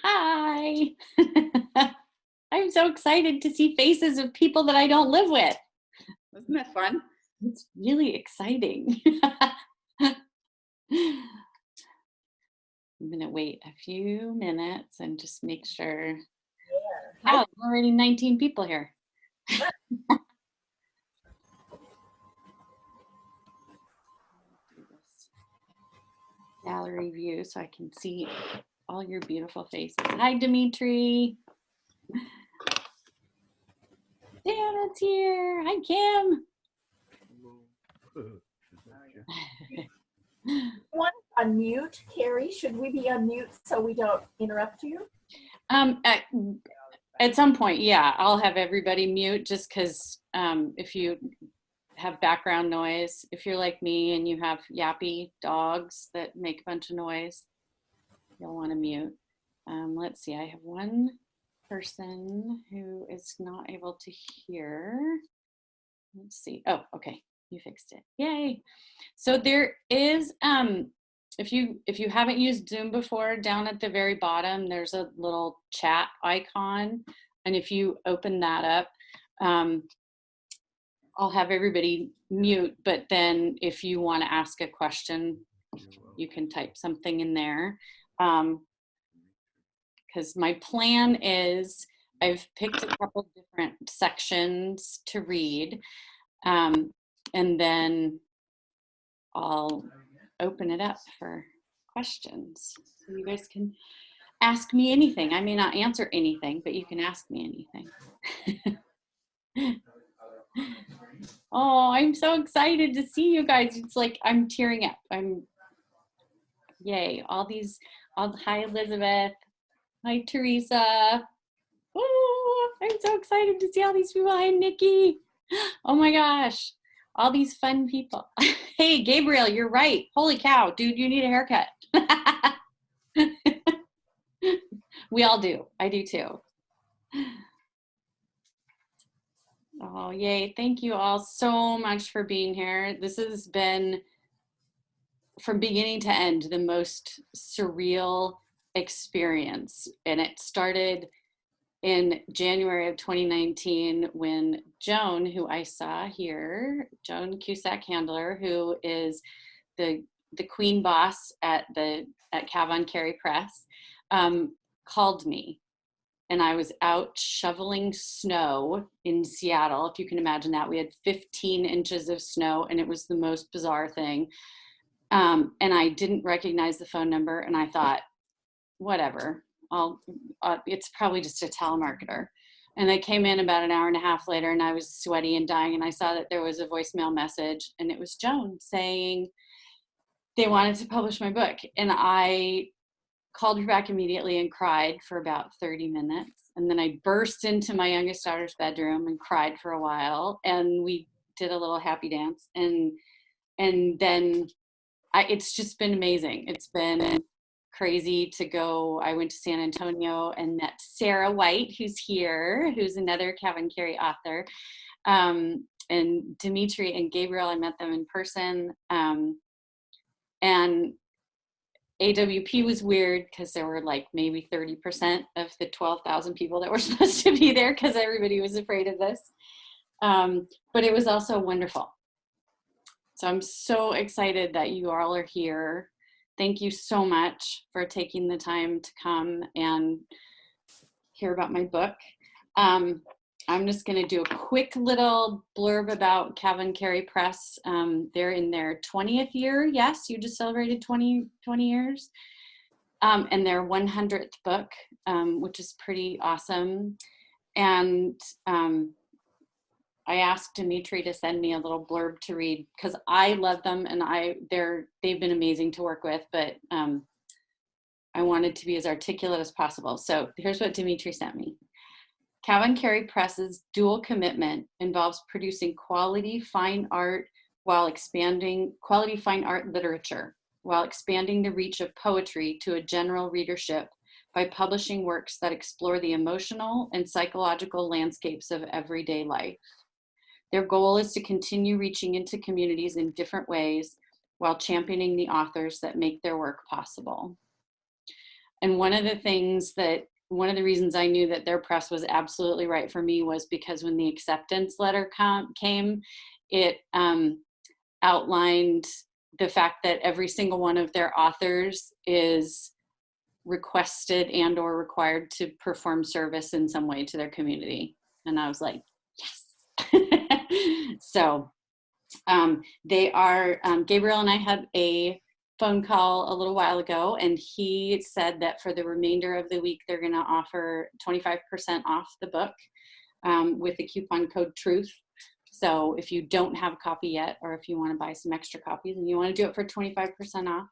Hi. I'm so excited to see faces of people that I don't live with. Wasn't that fun? It's really exciting. I'm going to wait a few minutes and just make sure. Yeah. Wow, there's already 19 people here. Do this gallery view so I can see all your beautiful faces. Hi, Dimitri. Janet's here. Hi, Kim. Want to unmute, Kari? Should we be unmute so we don't interrupt you? At some point, yeah, I'll have everybody mute just because if you have background noise, if you're like me and you have yappy dogs that make a bunch of noise, you'll want to mute. Let's see, I have one person who is not able to hear. Let's see. Oh, okay, you fixed it. Yay. So there is, if you haven't used Zoom before, down at the very bottom, there's a little chat icon. And if you open that up, I'll have everybody mute, but then if you want to ask a question, you can type something in there. Because my plan is I've picked a couple different sections to read, and then I'll open it up for questions. So you guys can ask me anything. I may not answer anything, but you can ask me anything. Oh, I'm so excited to see you guys. It's like I'm tearing up. Yay. Hi, Elizabeth. Hi, Teresa. Oh, I'm so excited to see all these people. Hi, Nikki. Oh my gosh. All these fun people. Hey, Gabriel, you're right. Holy cow, dude, you need a haircut. We all do. I do too. Oh, yay. Thank you all so much for being here. This has been, from beginning to end, the most surreal experience. And it started in January of 2019 when Joan, who I saw here, Joan Cusack Handler, who is the queen boss at CavanKerry Press, called me. And I was out shoveling snow in Seattle. If you can imagine that, we had 15 inches of snow and it was the most bizarre thing. And I didn't recognize the phone number and I thought, whatever, it's probably just a telemarketer. And they came in about an hour and a half later and I was sweaty and dying and I saw that there was a voicemail message and it was Joan saying they wanted to publish my book. And I called her back immediately and cried for about 30 minutes. And then I burst into my youngest daughter's bedroom and cried for a while. And we did a little happy dance. And then it's just been amazing. It's been crazy to go. I went to San Antonio and met Sarah White, who's here, who's another CavanKerry author. And Dimitri and Gabriel, I met them in person. And AWP was weird because there were like maybe 30% of the 12,000 people that were supposed to be there because everybody was afraid of this. But it was also wonderful. So I'm so excited that you all are here. Thank you so much for taking the time to come and hear about my book. I'm just going to do a quick little blurb about CavanKerry Press. They're in their 20th year. Yes, you just celebrated 20 years. And their 100th book, which is pretty awesome. And I asked Dimitri to send me a little blurb to read because I love them and they've been amazing to work with, but I wanted to be as articulate as possible. So here's what Dimitri sent me. CavanKerry Press's dual commitment involves producing quality fine art literature while expanding the reach of poetry to a general readership by publishing works that explore the emotional and psychological landscapes of everyday life. Their goal is to continue reaching into communities in different ways while championing the authors that make their work possible. And one of the reasons I knew that their press was absolutely right for me was because when the acceptance letter came, it outlined the fact that every single one of their authors is requested and or required to perform service in some way to their community. And I was like, yes. So they are, Gabriel and I had a phone call a little while ago, and he said that for the remainder of the week, they're going to offer 25% off the book with the coupon code TRUTH. So if you don't have a copy yet, or if you want to buy some extra copies and you want to do it for 25% off,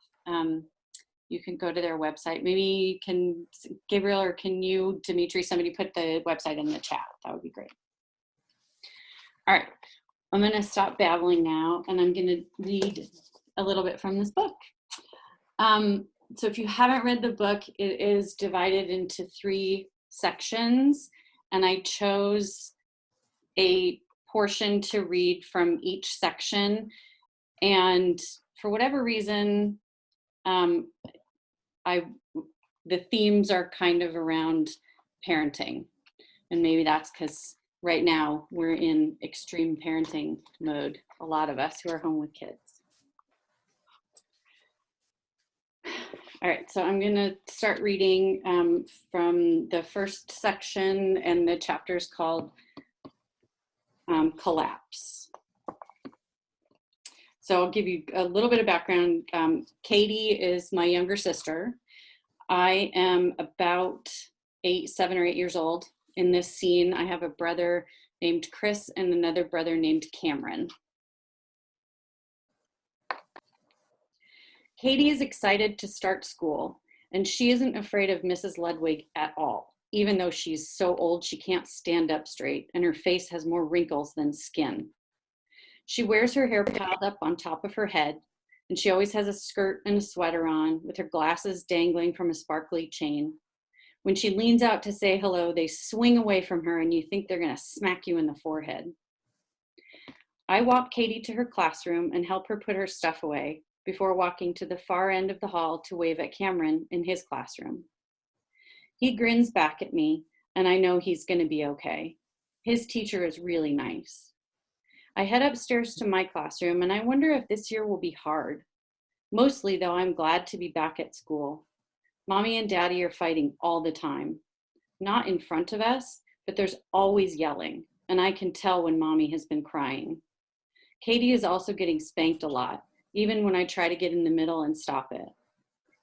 you can go to their website. Maybe Gabriel, or can you, Dimitri, somebody put the website in the chat. That would be great. All right, I'm going to stop babbling now, and I'm going to read a little bit from this book. So if you haven't read the book, it is divided into 3 sections, and I chose a portion to read from each section. And for whatever reason, the themes are kind of around parenting. And maybe that's because right now we're in extreme parenting mode, a lot of us who are home with kids. All right, so I'm going to start reading from the first section, and the chapter is called Collapse. So I'll give you a little bit of background. Katie is my younger sister. I am about 7 or 8 years old. In this scene, I have a brother named Chris and another brother named Cameron. Katie is excited to start school, and she isn't afraid of Mrs. Ludwig at all, even though she's so old she can't stand up straight and her face has more wrinkles than skin. She wears her hair piled up on top of her head, and she always has a skirt and a sweater on with her glasses dangling from a sparkly chain. When she leans out to say hello, they swing away from her and you think they're gonna smack you in the forehead. I walk Katie to her classroom and help her put her stuff away before walking to the far end of the hall to wave at Cameron in his classroom. He grins back at me, and I know he's gonna be okay. His teacher is really nice. I head upstairs to my classroom, and I wonder if this year will be hard. Mostly, though, I'm glad to be back at school. Mommy and Daddy are fighting all the time. Not in front of us, but there's always yelling, and I can tell when Mommy has been crying. Katie is also getting spanked a lot, even when I try to get in the middle and stop it.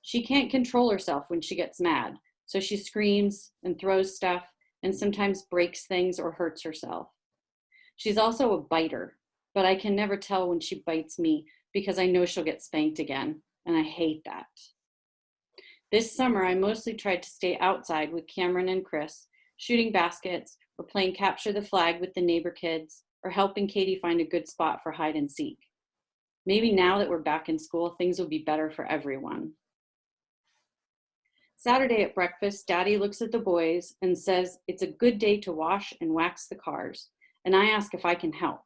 She can't control herself when she gets mad, so she screams and throws stuff and sometimes breaks things or hurts herself. She's also a biter, but I can never tell when she bites me because I know she'll get spanked again, and I hate that. This summer, I mostly tried to stay outside with Cameron and Chris, shooting baskets or playing capture the flag with the neighbor kids, or helping Katie find a good spot for hide and seek. Maybe now that we're back in school, things will be better for everyone. Saturday at breakfast, Daddy looks at the boys and says it's a good day to wash and wax the cars, and I ask if I can help.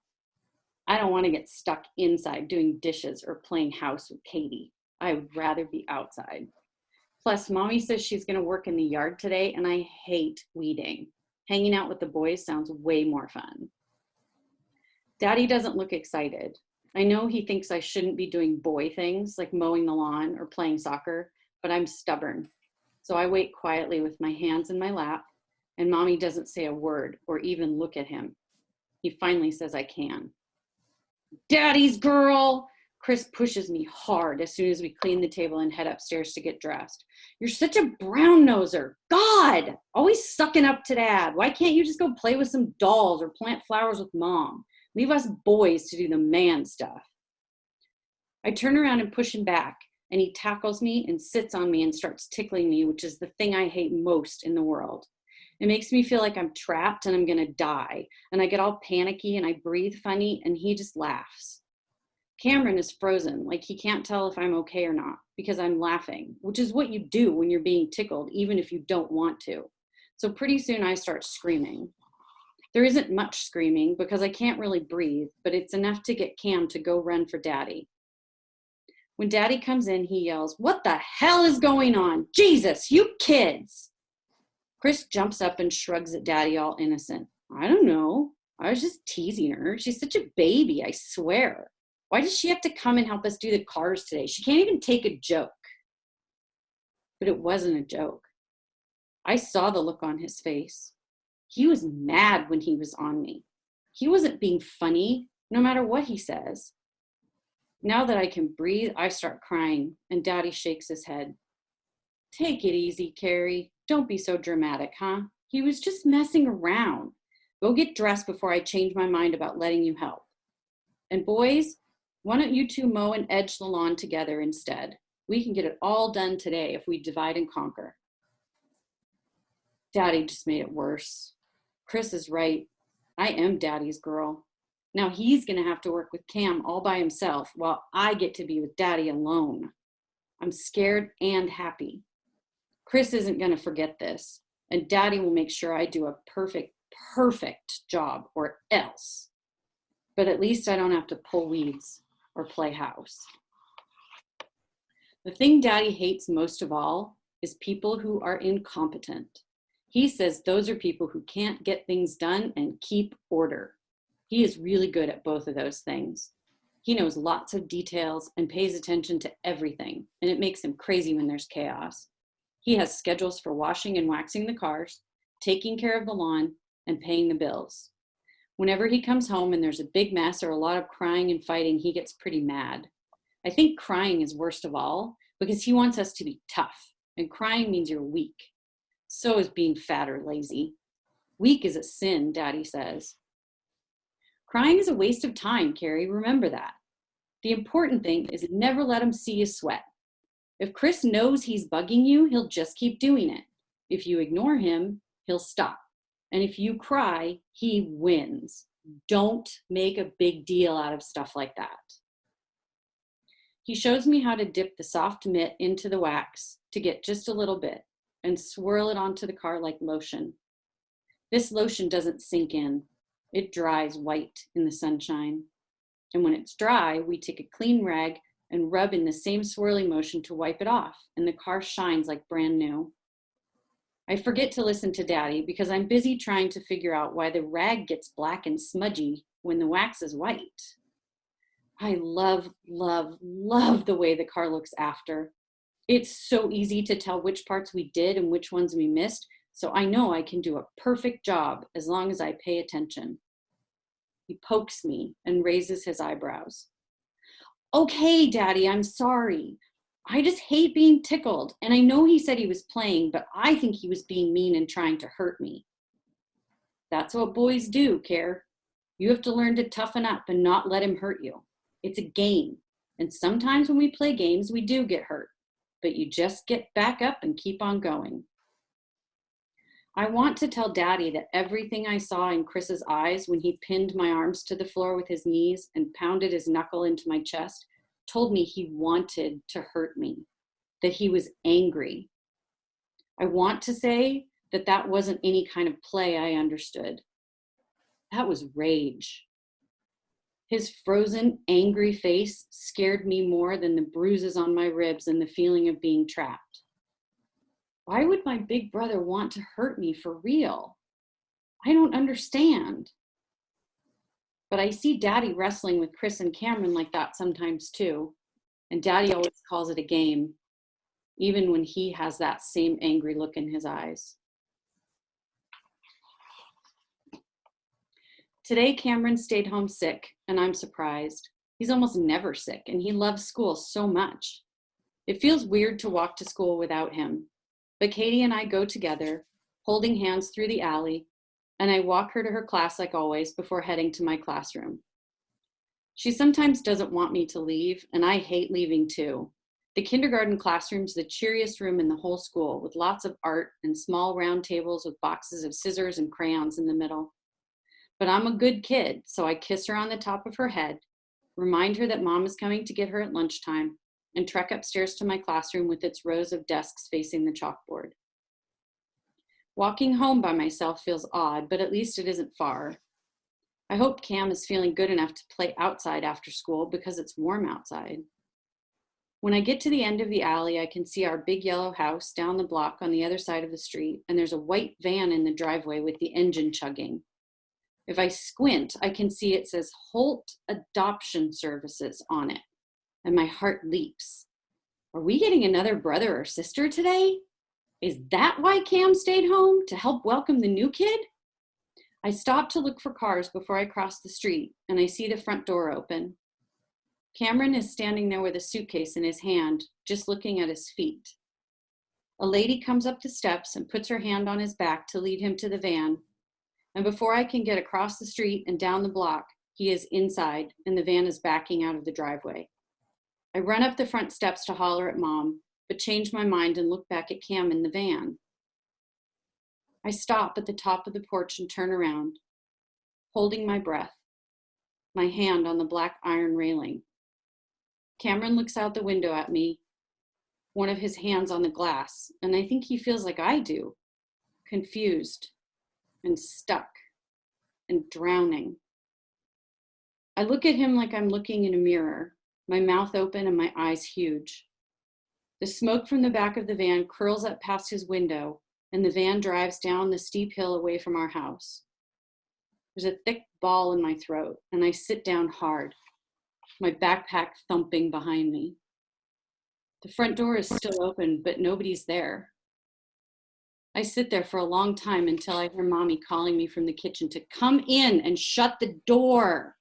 I don't want to get stuck inside doing dishes or playing house with Katie. I would rather be outside. Plus, Mommy says she's going to work in the yard today, and I hate weeding. Hanging out with the boys sounds way more fun. Daddy doesn't look excited. I know he thinks I shouldn't be doing boy things like mowing the lawn or playing soccer, but I'm stubborn. So I wait quietly with my hands in my lap, and Mommy doesn't say a word or even look at him. He finally says I can. Daddy's girl! Chris pushes me hard as soon as we clean the table and head upstairs to get dressed. You're such a brown noser. God, always sucking up to Dad. Why can't you just go play with some dolls or plant flowers with Mom? Leave us boys to do the man stuff. I turn around and push him back, and he tackles me and sits on me and starts tickling me, which is the thing I hate most in the world. It makes me feel like I'm trapped and I'm gonna die, and I get all panicky and I breathe funny, and he just laughs. Cameron is frozen, like he can't tell if I'm okay or not, because I'm laughing, which is what you do when you're being tickled, even if you don't want to. So pretty soon I start screaming. There isn't much screaming because I can't really breathe, but it's enough to get Cam to go run for Daddy. When Daddy comes in, he yells, "What the hell is going on? Jesus, you kids!" Chris jumps up and shrugs at Daddy, all innocent. "I don't know. I was just teasing her. She's such a baby, I swear. Why does she have to come and help us do the cars today? She can't even take a joke." But it wasn't a joke. I saw the look on his face. He was mad when he was on me. He wasn't being funny, no matter what he says. Now that I can breathe, I start crying, and Daddy shakes his head. "Take it easy, Kari. Don't be so dramatic, huh? He was just messing around. Go get dressed before I change my mind about letting you help. And boys, why don't you two mow and edge the lawn together instead? We can get it all done today if we divide and conquer." Daddy just made it worse. Chris is right. I am Daddy's girl. Now he's going to have to work with Cam all by himself while I get to be with Daddy alone. I'm scared and happy. Chris isn't going to forget this, and Daddy will make sure I do a perfect job or else. But at least I don't have to pull weeds or play house. The thing Daddy hates most of all is people who are incompetent. He says those are people who can't get things done and keep order. He is really good at both of those things. He knows lots of details and pays attention to everything, and it makes him crazy when there's chaos. He has schedules for washing and waxing the cars, taking care of the lawn, and paying the bills. Whenever he comes home and there's a big mess or a lot of crying and fighting, he gets pretty mad. I think crying is worst of all because he wants us to be tough, and crying means you're weak. So is being fat or lazy. Weak is a sin, Daddy says. Crying is a waste of time, Kari. Remember that. The important thing is never let him see you sweat. If Chris knows he's bugging you, he'll just keep doing it. If you ignore him, he'll stop. And if you cry, he wins. Don't make a big deal out of stuff like that. He shows me how to dip the soft mitt into the wax to get just a little bit and swirl it onto the car like lotion. This lotion doesn't sink in. It dries white in the sunshine. And when it's dry, we take a clean rag and rub in the same swirling motion to wipe it off, and the car shines like brand new. I forget to listen to Daddy because I'm busy trying to figure out why the rag gets black and smudgy when the wax is white. I love, love, love the way the car looks after. It's so easy to tell which parts we did and which ones we missed, so I know I can do a perfect job as long as I pay attention. He pokes me and raises his eyebrows. "Okay, Daddy, I'm sorry. I just hate being tickled, and I know he said he was playing, but I think he was being mean and trying to hurt me." That's what boys do, Kari. You have to learn to toughen up and not let him hurt you. It's a game, and sometimes when we play games, we do get hurt, but you just get back up and keep on going. I want to tell Daddy that everything I saw in Chris's eyes when he pinned my arms to the floor with his knees and pounded his knuckle into my chest told me he wanted to hurt me, that he was angry. I want to say that that wasn't any kind of play I understood. That was rage. His frozen, angry face scared me more than the bruises on my ribs and the feeling of being trapped. Why would my big brother want to hurt me for real? I don't understand. But I see Daddy wrestling with Chris and Cameron like that sometimes too. And Daddy always calls it a game, even when he has that same angry look in his eyes. Today, Cameron stayed home sick, and I'm surprised. He's almost never sick, and he loves school so much. It feels weird to walk to school without him. But Katie and I go together, holding hands through the alley, and I walk her to her class like always before heading to my classroom. She sometimes doesn't want me to leave, and I hate leaving too. The kindergarten classroom's the cheeriest room in the whole school, with lots of art and small round tables with boxes of scissors and crayons in the middle. But I'm a good kid, so I kiss her on the top of her head, remind her that Mom is coming to get her at lunchtime, and trek upstairs to my classroom with its rows of desks facing the chalkboard. Walking home by myself feels odd, but at least it isn't far. I hope Cam is feeling good enough to play outside after school because it's warm outside. When I get to the end of the alley, I can see our big yellow house down the block on the other side of the street, and there's a white van in the driveway with the engine chugging. If I squint, I can see it says Holt Adoption Services on it, and my heart leaps. Are we getting another brother or sister today? Is that why Cam stayed home, to help welcome the new kid? I stop to look for cars before I cross the street, and I see the front door open. Cameron is standing there with a suitcase in his hand, just looking at his feet. A lady comes up the steps and puts her hand on his back to lead him to the van. And before I can get across the street and down the block, he is inside and the van is backing out of the driveway. I run up the front steps to holler at Mom, but change my mind and look back at Cam in the van. I stop at the top of the porch and turn around, holding my breath, my hand on the black iron railing. Cameron looks out the window at me, one of his hands on the glass, and I think he feels like I do, confused and stuck and drowning. I look at him like I'm looking in a mirror, my mouth open and my eyes huge. The smoke from the back of the van curls up past his window, and the van drives down the steep hill away from our house. There's a thick ball in my throat, and I sit down hard, my backpack thumping behind me. The front door is still open, but nobody's there. I sit there for a long time until I hear Mommy calling me from the kitchen to come in and shut the door.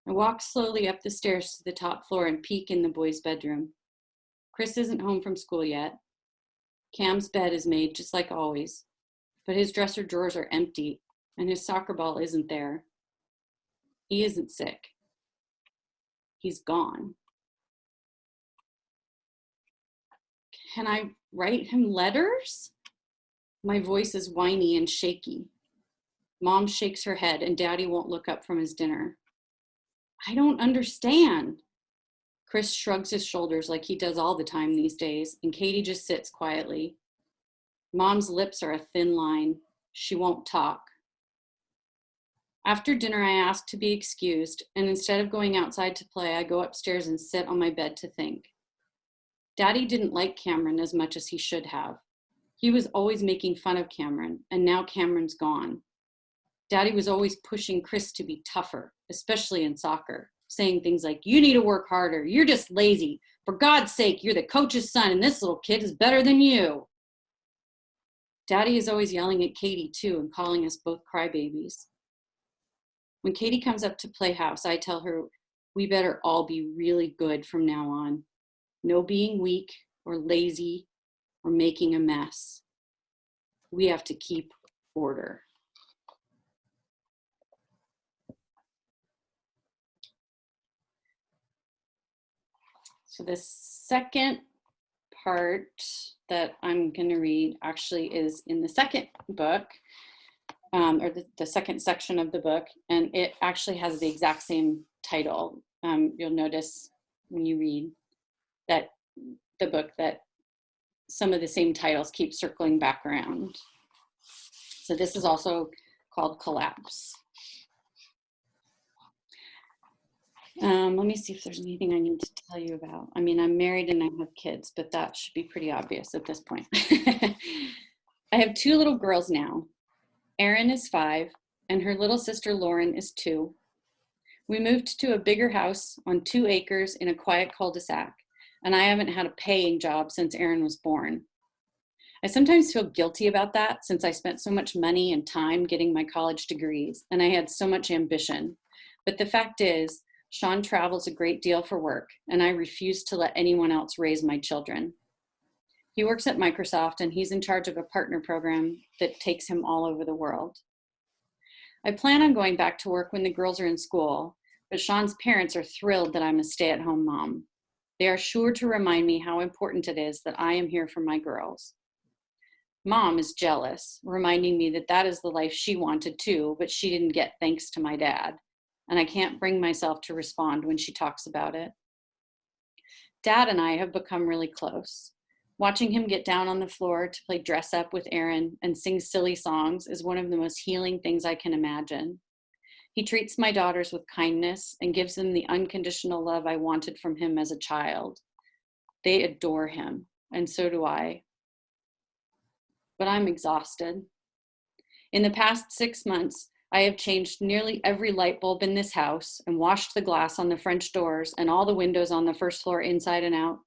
I walk slowly up the stairs to the top floor and peek in the boys' bedroom. Chris isn't home from school yet. Cam's bed is made just like always, but his dresser drawers are empty and his soccer ball isn't there. He isn't sick. He's gone. Can I write him letters? My voice is whiny and shaky. Mom shakes her head and Daddy won't look up from his dinner. I don't understand. Chris shrugs his shoulders like he does all the time these days, and Katie just sits quietly. Mom's lips are a thin line. She won't talk. After dinner, I ask to be excused, and instead of going outside to play, I go upstairs and sit on my bed to think. Daddy didn't like Cameron as much as he should have. He was always making fun of Cameron, and now Cameron's gone. Daddy was always pushing Chris to be tougher, especially in soccer, saying things like, you need to work harder, you're just lazy. For God's sake, you're the coach's son, and this little kid is better than you. Daddy is always yelling at Katie, too, and calling us both crybabies. When Katie comes up to play house, I tell her we better all be really good from now on. No being weak or lazy or making a mess. We have to keep order. So the second part that I'm going to read actually is in the second book, or the second section of the book, and it actually has the exact same title. You'll notice when you read that the book that some of the same titles keep circling back around. So this is also called Collapse. Let me see if there's anything I need to tell you about. I mean, I'm married and I have kids, but that should be pretty obvious at this point. I have 2 little girls now. Erin is 5 and her little sister Lauren is 2. We moved to a bigger house on 2 acres in a quiet cul-de-sac, and I haven't had a paying job since Erin was born. I sometimes feel guilty about that since I spent so much money and time getting my college degrees, and I had so much ambition. But the fact is, Sean travels a great deal for work, and I refuse to let anyone else raise my children. He works at Microsoft, and he's in charge of a partner program that takes him all over the world. I plan on going back to work when the girls are in school, but Sean's parents are thrilled that I'm a stay-at-home mom. They are sure to remind me how important it is that I am here for my girls. Mom is jealous, reminding me that that is the life she wanted too, but she didn't get thanks to my dad. And I can't bring myself to respond when she talks about it. Dad and I have become really close. Watching him get down on the floor to play dress up with Erin and sing silly songs is one of the most healing things I can imagine. He treats my daughters with kindness and gives them the unconditional love I wanted from him as a child. They adore him, and so do I. But I'm exhausted. In the past 6 months, I have changed nearly every light bulb in this house and washed the glass on the French doors and all the windows on the first floor inside and out.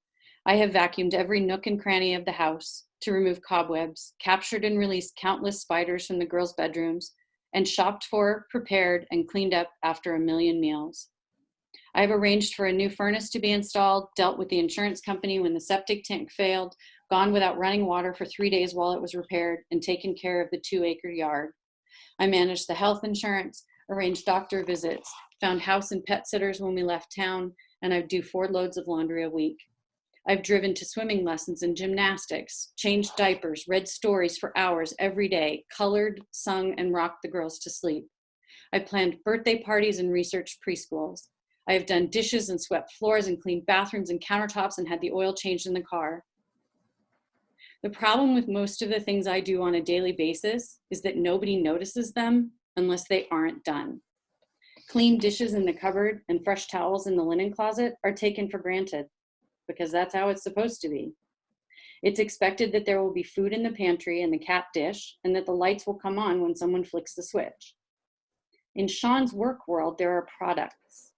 I have vacuumed every nook and cranny of the house to remove cobwebs, captured and released countless spiders from the girls' bedrooms, and shopped for, prepared, and cleaned up after a million meals. I have arranged for a new furnace to be installed, dealt with the insurance company when the septic tank failed, gone without running water for 3 days while it was repaired, and taken care of the 2-acre yard. I managed the health insurance, arranged doctor visits, found house and pet sitters when we left town, and I do 4 loads of laundry a week. I've driven to swimming lessons and gymnastics, changed diapers, read stories for hours every day, colored, sung, and rocked the girls to sleep. I planned birthday parties and researched preschools. I have done dishes and swept floors and cleaned bathrooms and countertops and had the oil changed in the car. The problem with most of the things I do on a daily basis is that nobody notices them unless they aren't done. Clean dishes in the cupboard and fresh towels in the linen closet are taken for granted because that's how it's supposed to be. It's expected that there will be food in the pantry and the cat dish and that the lights will come on when someone flicks the switch. In Sean's work world, there are products,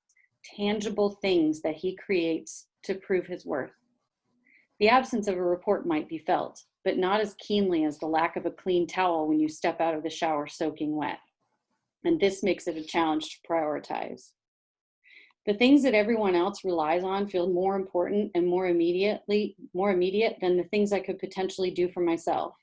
tangible things that he creates to prove his worth. The absence of a report might be felt, but not as keenly as the lack of a clean towel when you step out of the shower soaking wet. And this makes it a challenge to prioritize. The things that everyone else relies on feel more important and more immediate than the things I could potentially do for myself.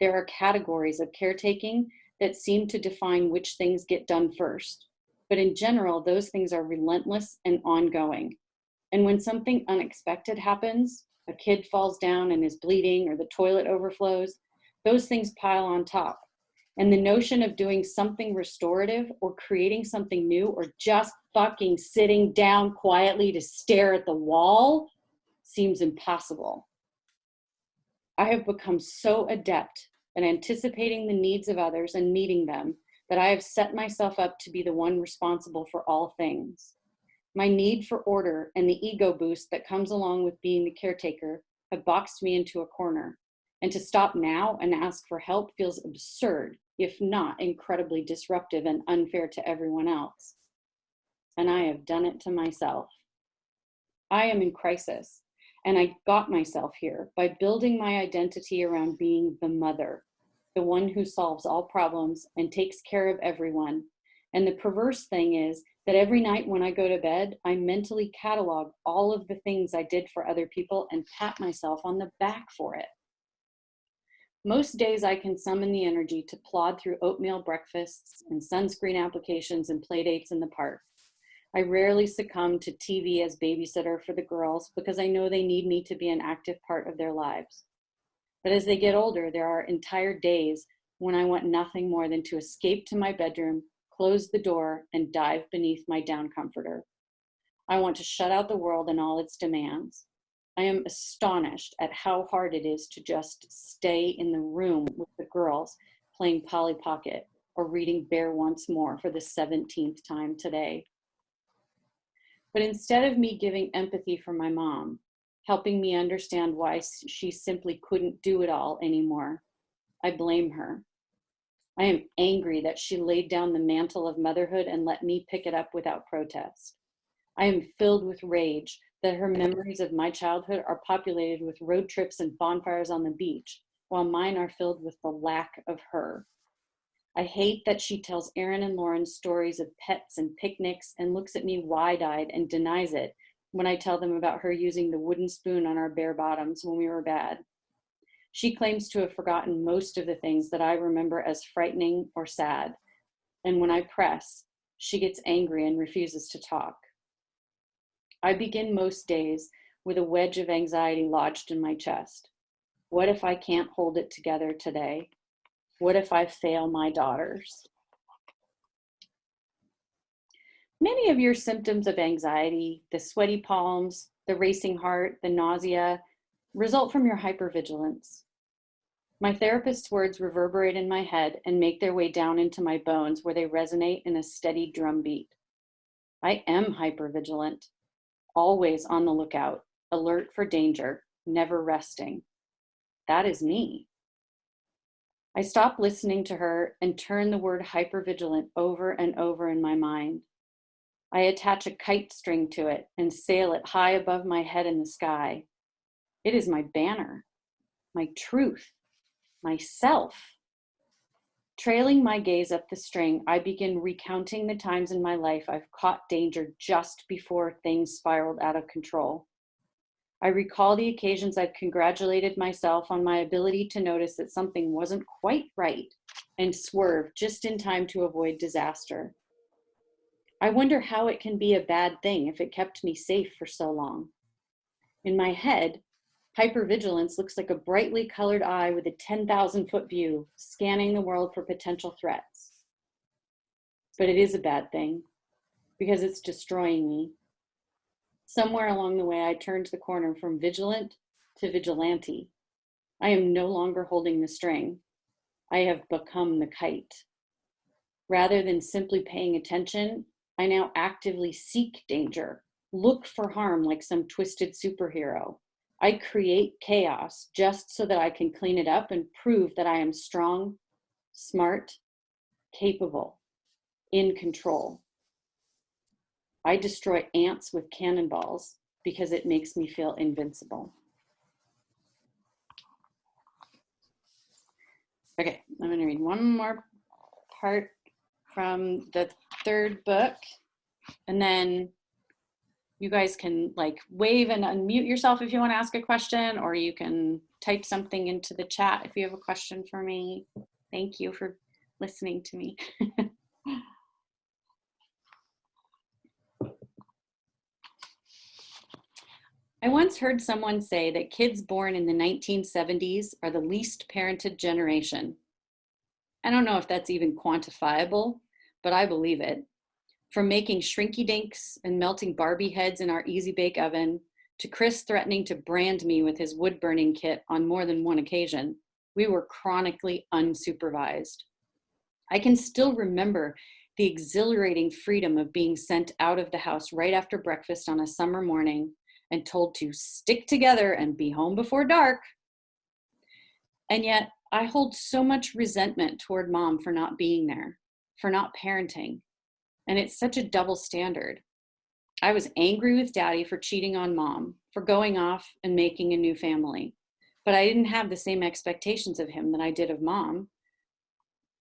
There are categories of caretaking that seem to define which things get done first. But in general, those things are relentless and ongoing. And when something unexpected happens, a kid falls down and is bleeding, or the toilet overflows, those things pile on top. And the notion of doing something restorative or creating something new or just fucking sitting down quietly to stare at the wall seems impossible. I have become so adept at anticipating the needs of others and meeting them that I have set myself up to be the one responsible for all things. My need for order and the ego boost that comes along with being the caretaker have boxed me into a corner. And to stop now and ask for help feels absurd, if not incredibly disruptive and unfair to everyone else. And I have done it to myself. I am in crisis, and I got myself here by building my identity around being the mother, the one who solves all problems and takes care of everyone. And the perverse thing is that every night when I go to bed, I mentally catalog all of the things I did for other people and pat myself on the back for it. Most days I can summon the energy to plod through oatmeal breakfasts and sunscreen applications and play dates in the park. I rarely succumb to TV as babysitter for the girls because I know they need me to be an active part of their lives. But as they get older, there are entire days when I want nothing more than to escape to my bedroom, close the door, and dive beneath my down comforter. I want to shut out the world and all its demands. I am astonished at how hard it is to just stay in the room with the girls playing Polly Pocket or reading Bear Once More for the 17th time today. But instead of me giving empathy for my mom, helping me understand why she simply couldn't do it all anymore, I blame her. I am angry that she laid down the mantle of motherhood and let me pick it up without protest. I am filled with rage that her memories of my childhood are populated with road trips and bonfires on the beach, while mine are filled with the lack of her. I hate that she tells Aaron and Lauren stories of pets and picnics and looks at me wide-eyed and denies it when I tell them about her using the wooden spoon on our bare bottoms when we were bad. She claims to have forgotten most of the things that I remember as frightening or sad. And when I press, she gets angry and refuses to talk. I begin most days with a wedge of anxiety lodged in my chest. What if I can't hold it together today? What if I fail my daughters? Many of your symptoms of anxiety, the sweaty palms, the racing heart, the nausea, result from your hypervigilance. My therapist's words reverberate in my head and make their way down into my bones where they resonate in a steady drumbeat. I am hypervigilant, always on the lookout, alert for danger, never resting. That is me. I stop listening to her and turn the word hypervigilant over and over in my mind. I attach a kite string to it and sail it high above my head in the sky. It is my banner, my truth, myself. Trailing my gaze up the string, I begin recounting the times in my life I've caught danger just before things spiraled out of control. I recall the occasions I've congratulated myself on my ability to notice that something wasn't quite right and swerve just in time to avoid disaster. I wonder how it can be a bad thing if it kept me safe for so long. In my head, hypervigilance looks like a brightly colored eye with a 10,000-foot view, scanning the world for potential threats. But it is a bad thing because it's destroying me. Somewhere along the way, I turned the corner from vigilant to vigilante. I am no longer holding the string. I have become the kite. Rather than simply paying attention, I now actively seek danger, look for harm like some twisted superhero. I create chaos just so that I can clean it up and prove that I am strong, smart, capable, in control. I destroy ants with cannonballs because it makes me feel invincible. Okay, I'm going to read one more part from the third book, and then you guys can like wave and unmute yourself if you want to ask a question, or you can type something into the chat if you have a question for me. Thank you for listening to me. I once heard someone say that kids born in the 1970s are the least parented generation. I don't know if that's even quantifiable, but I believe it. From making shrinky dinks and melting Barbie heads in our easy bake oven, to Chris threatening to brand me with his wood burning kit on more than one occasion, we were chronically unsupervised. I can still remember the exhilarating freedom of being sent out of the house right after breakfast on a summer morning and told to stick together and be home before dark. And yet I hold so much resentment toward Mom for not being there, for not parenting. And it's such a double standard. I was angry with Daddy for cheating on Mom, for going off and making a new family. But I didn't have the same expectations of him that I did of Mom.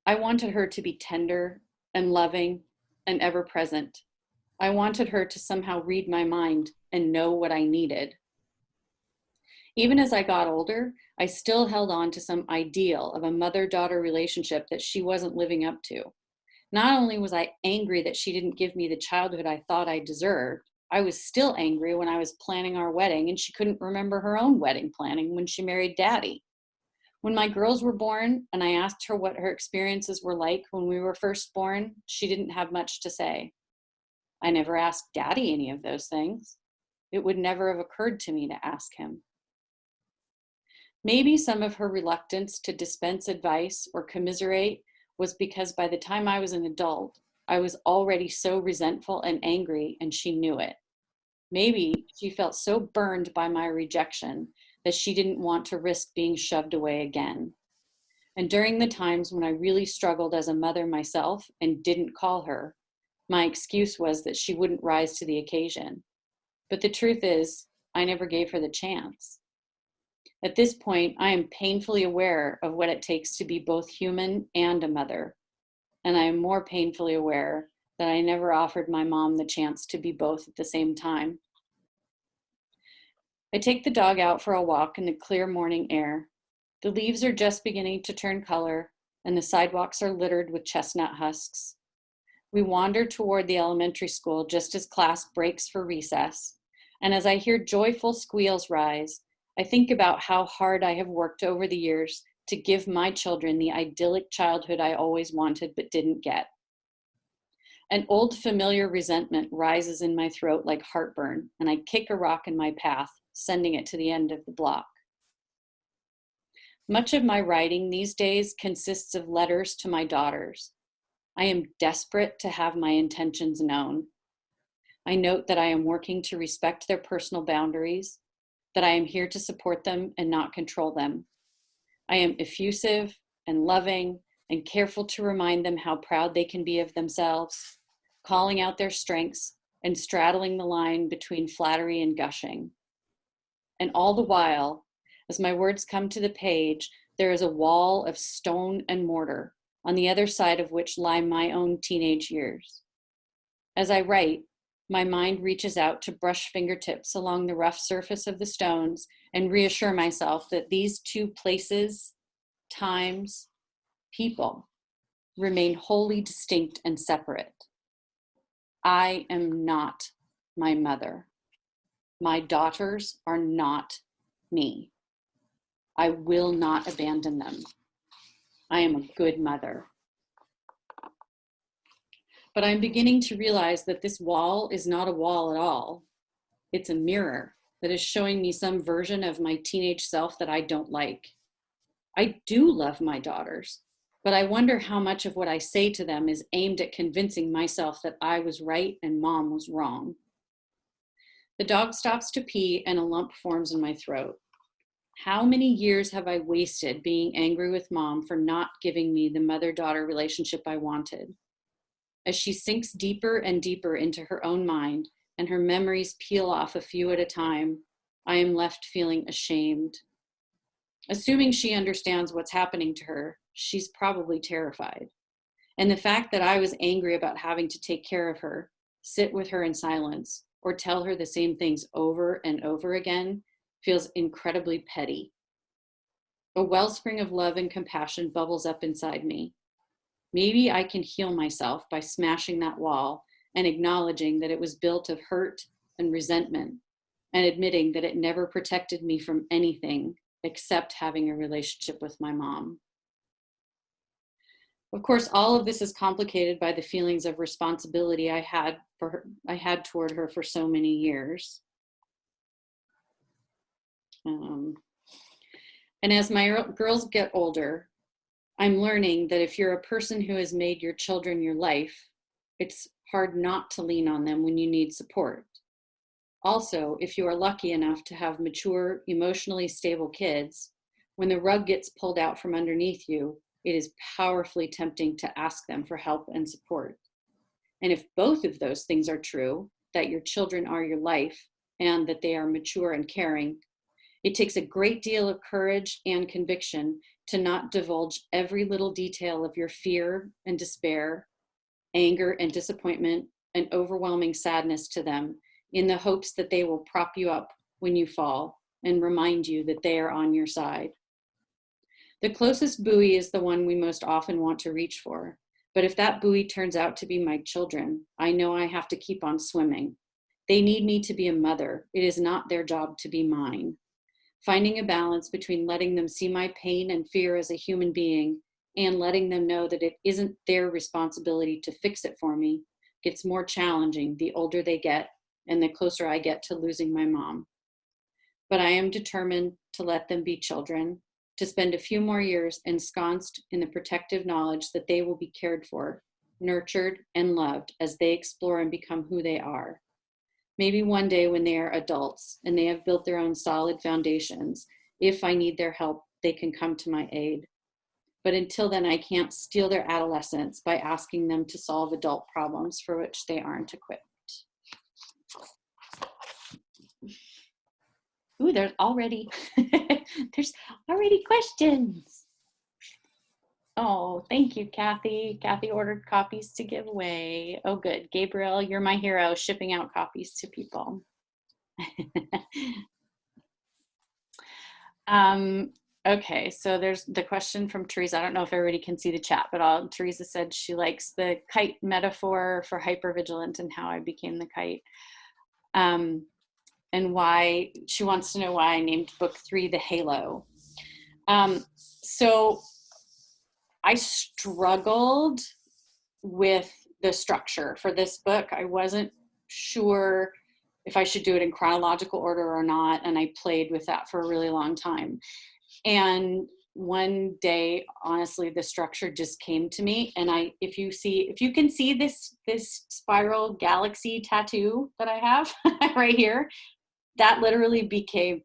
I wanted her to be tender and loving and ever present. I wanted her to somehow read my mind and know what I needed. Even as I got older, I still held on to some ideal of a mother-daughter relationship that she wasn't living up to. Not only was I angry that she didn't give me the childhood I thought I deserved, I was still angry when I was planning our wedding and she couldn't remember her own wedding planning when she married Daddy. When my girls were born and I asked her what her experiences were like when we were first born, she didn't have much to say. I never asked Daddy any of those things. It would never have occurred to me to ask him. Maybe some of her reluctance to dispense advice or commiserate was because by the time I was an adult, I was already so resentful and angry, and she knew it. Maybe she felt so burned by my rejection that she didn't want to risk being shoved away again. And during the times when I really struggled as a mother myself and didn't call her, my excuse was that she wouldn't rise to the occasion. But the truth is, I never gave her the chance. At this point, I am painfully aware of what it takes to be both human and a mother. And I am more painfully aware that I never offered my mom the chance to be both at the same time. I take the dog out for a walk in the clear morning air. The leaves are just beginning to turn color, and the sidewalks are littered with chestnut husks. We wander toward the elementary school just as class breaks for recess. And as I hear joyful squeals rise, I think about how hard I have worked over the years to give my children the idyllic childhood I always wanted but didn't get. An old familiar resentment rises in my throat like heartburn, and I kick a rock in my path, sending it to the end of the block. Much of my writing these days consists of letters to my daughters. I am desperate to have my intentions known. I note that I am working to respect their personal boundaries, that I am here to support them and not control them. I am effusive and loving and careful to remind them how proud they can be of themselves, calling out their strengths and straddling the line between flattery and gushing. And all the while, as my words come to the page, there is a wall of stone and mortar, on the other side of which lie my own teenage years. As I write, my mind reaches out to brush fingertips along the rough surface of the stones and reassure myself that these two places, times, people remain wholly distinct and separate. I am not my mother. My daughters are not me. I will not abandon them. I am a good mother. But I'm beginning to realize that this wall is not a wall at all. It's a mirror that is showing me some version of my teenage self that I don't like. I do love my daughters, but I wonder how much of what I say to them is aimed at convincing myself that I was right and mom was wrong. The dog stops to pee and a lump forms in my throat. How many years have I wasted being angry with mom for not giving me the mother-daughter relationship I wanted? As she sinks deeper and deeper into her own mind and her memories peel off a few at a time, I am left feeling ashamed. Assuming she understands what's happening to her, she's probably terrified. And the fact that I was angry about having to take care of her, sit with her in silence, or tell her the same things over and over again feels incredibly petty. A wellspring of love and compassion bubbles up inside me. Maybe I can heal myself by smashing that wall and acknowledging that it was built of hurt and resentment, and admitting that it never protected me from anything except having a relationship with my mom. Of course, all of this is complicated by the feelings of responsibility I had toward her for so many years. And as my girls get older, I'm learning that if you're a person who has made your children your life, it's hard not to lean on them when you need support. Also, if you are lucky enough to have mature, emotionally stable kids, when the rug gets pulled out from underneath you, it is powerfully tempting to ask them for help and support. And if both of those things are true, that your children are your life and that they are mature and caring, it takes a great deal of courage and conviction to not divulge every little detail of your fear and despair, anger and disappointment, and overwhelming sadness to them in the hopes that they will prop you up when you fall and remind you that they are on your side. The closest buoy is the one we most often want to reach for. But if that buoy turns out to be my children, I know I have to keep on swimming. They need me to be a mother. It is not their job to be mine. Finding a balance between letting them see my pain and fear as a human being and letting them know that it isn't their responsibility to fix it for me gets more challenging the older they get and the closer I get to losing my mom. But I am determined to let them be children, to spend a few more years ensconced in the protective knowledge that they will be cared for, nurtured, and loved as they explore and become who they are. Maybe one day when they are adults and they have built their own solid foundations, if I need their help, they can come to my aid. But until then, I can't steal their adolescence by asking them to solve adult problems for which they aren't equipped. Ooh, there's already questions. Oh, thank you, Kathy. Kathy ordered copies to give away. Oh, good. Gabriel, you're my hero, shipping out copies to people. Okay, so there's the question from Teresa. I don't know if everybody can see the chat, but Teresa said she likes the kite metaphor for hypervigilant and how I became the kite. And why she wants to know why I named book 3 The Halo. So I struggled with the structure for this book. I wasn't sure if I should do it in chronological order or not, and I played with that for a really long time. And one day, honestly, the structure just came to me. And if you can see this spiral galaxy tattoo that I have right here, that literally became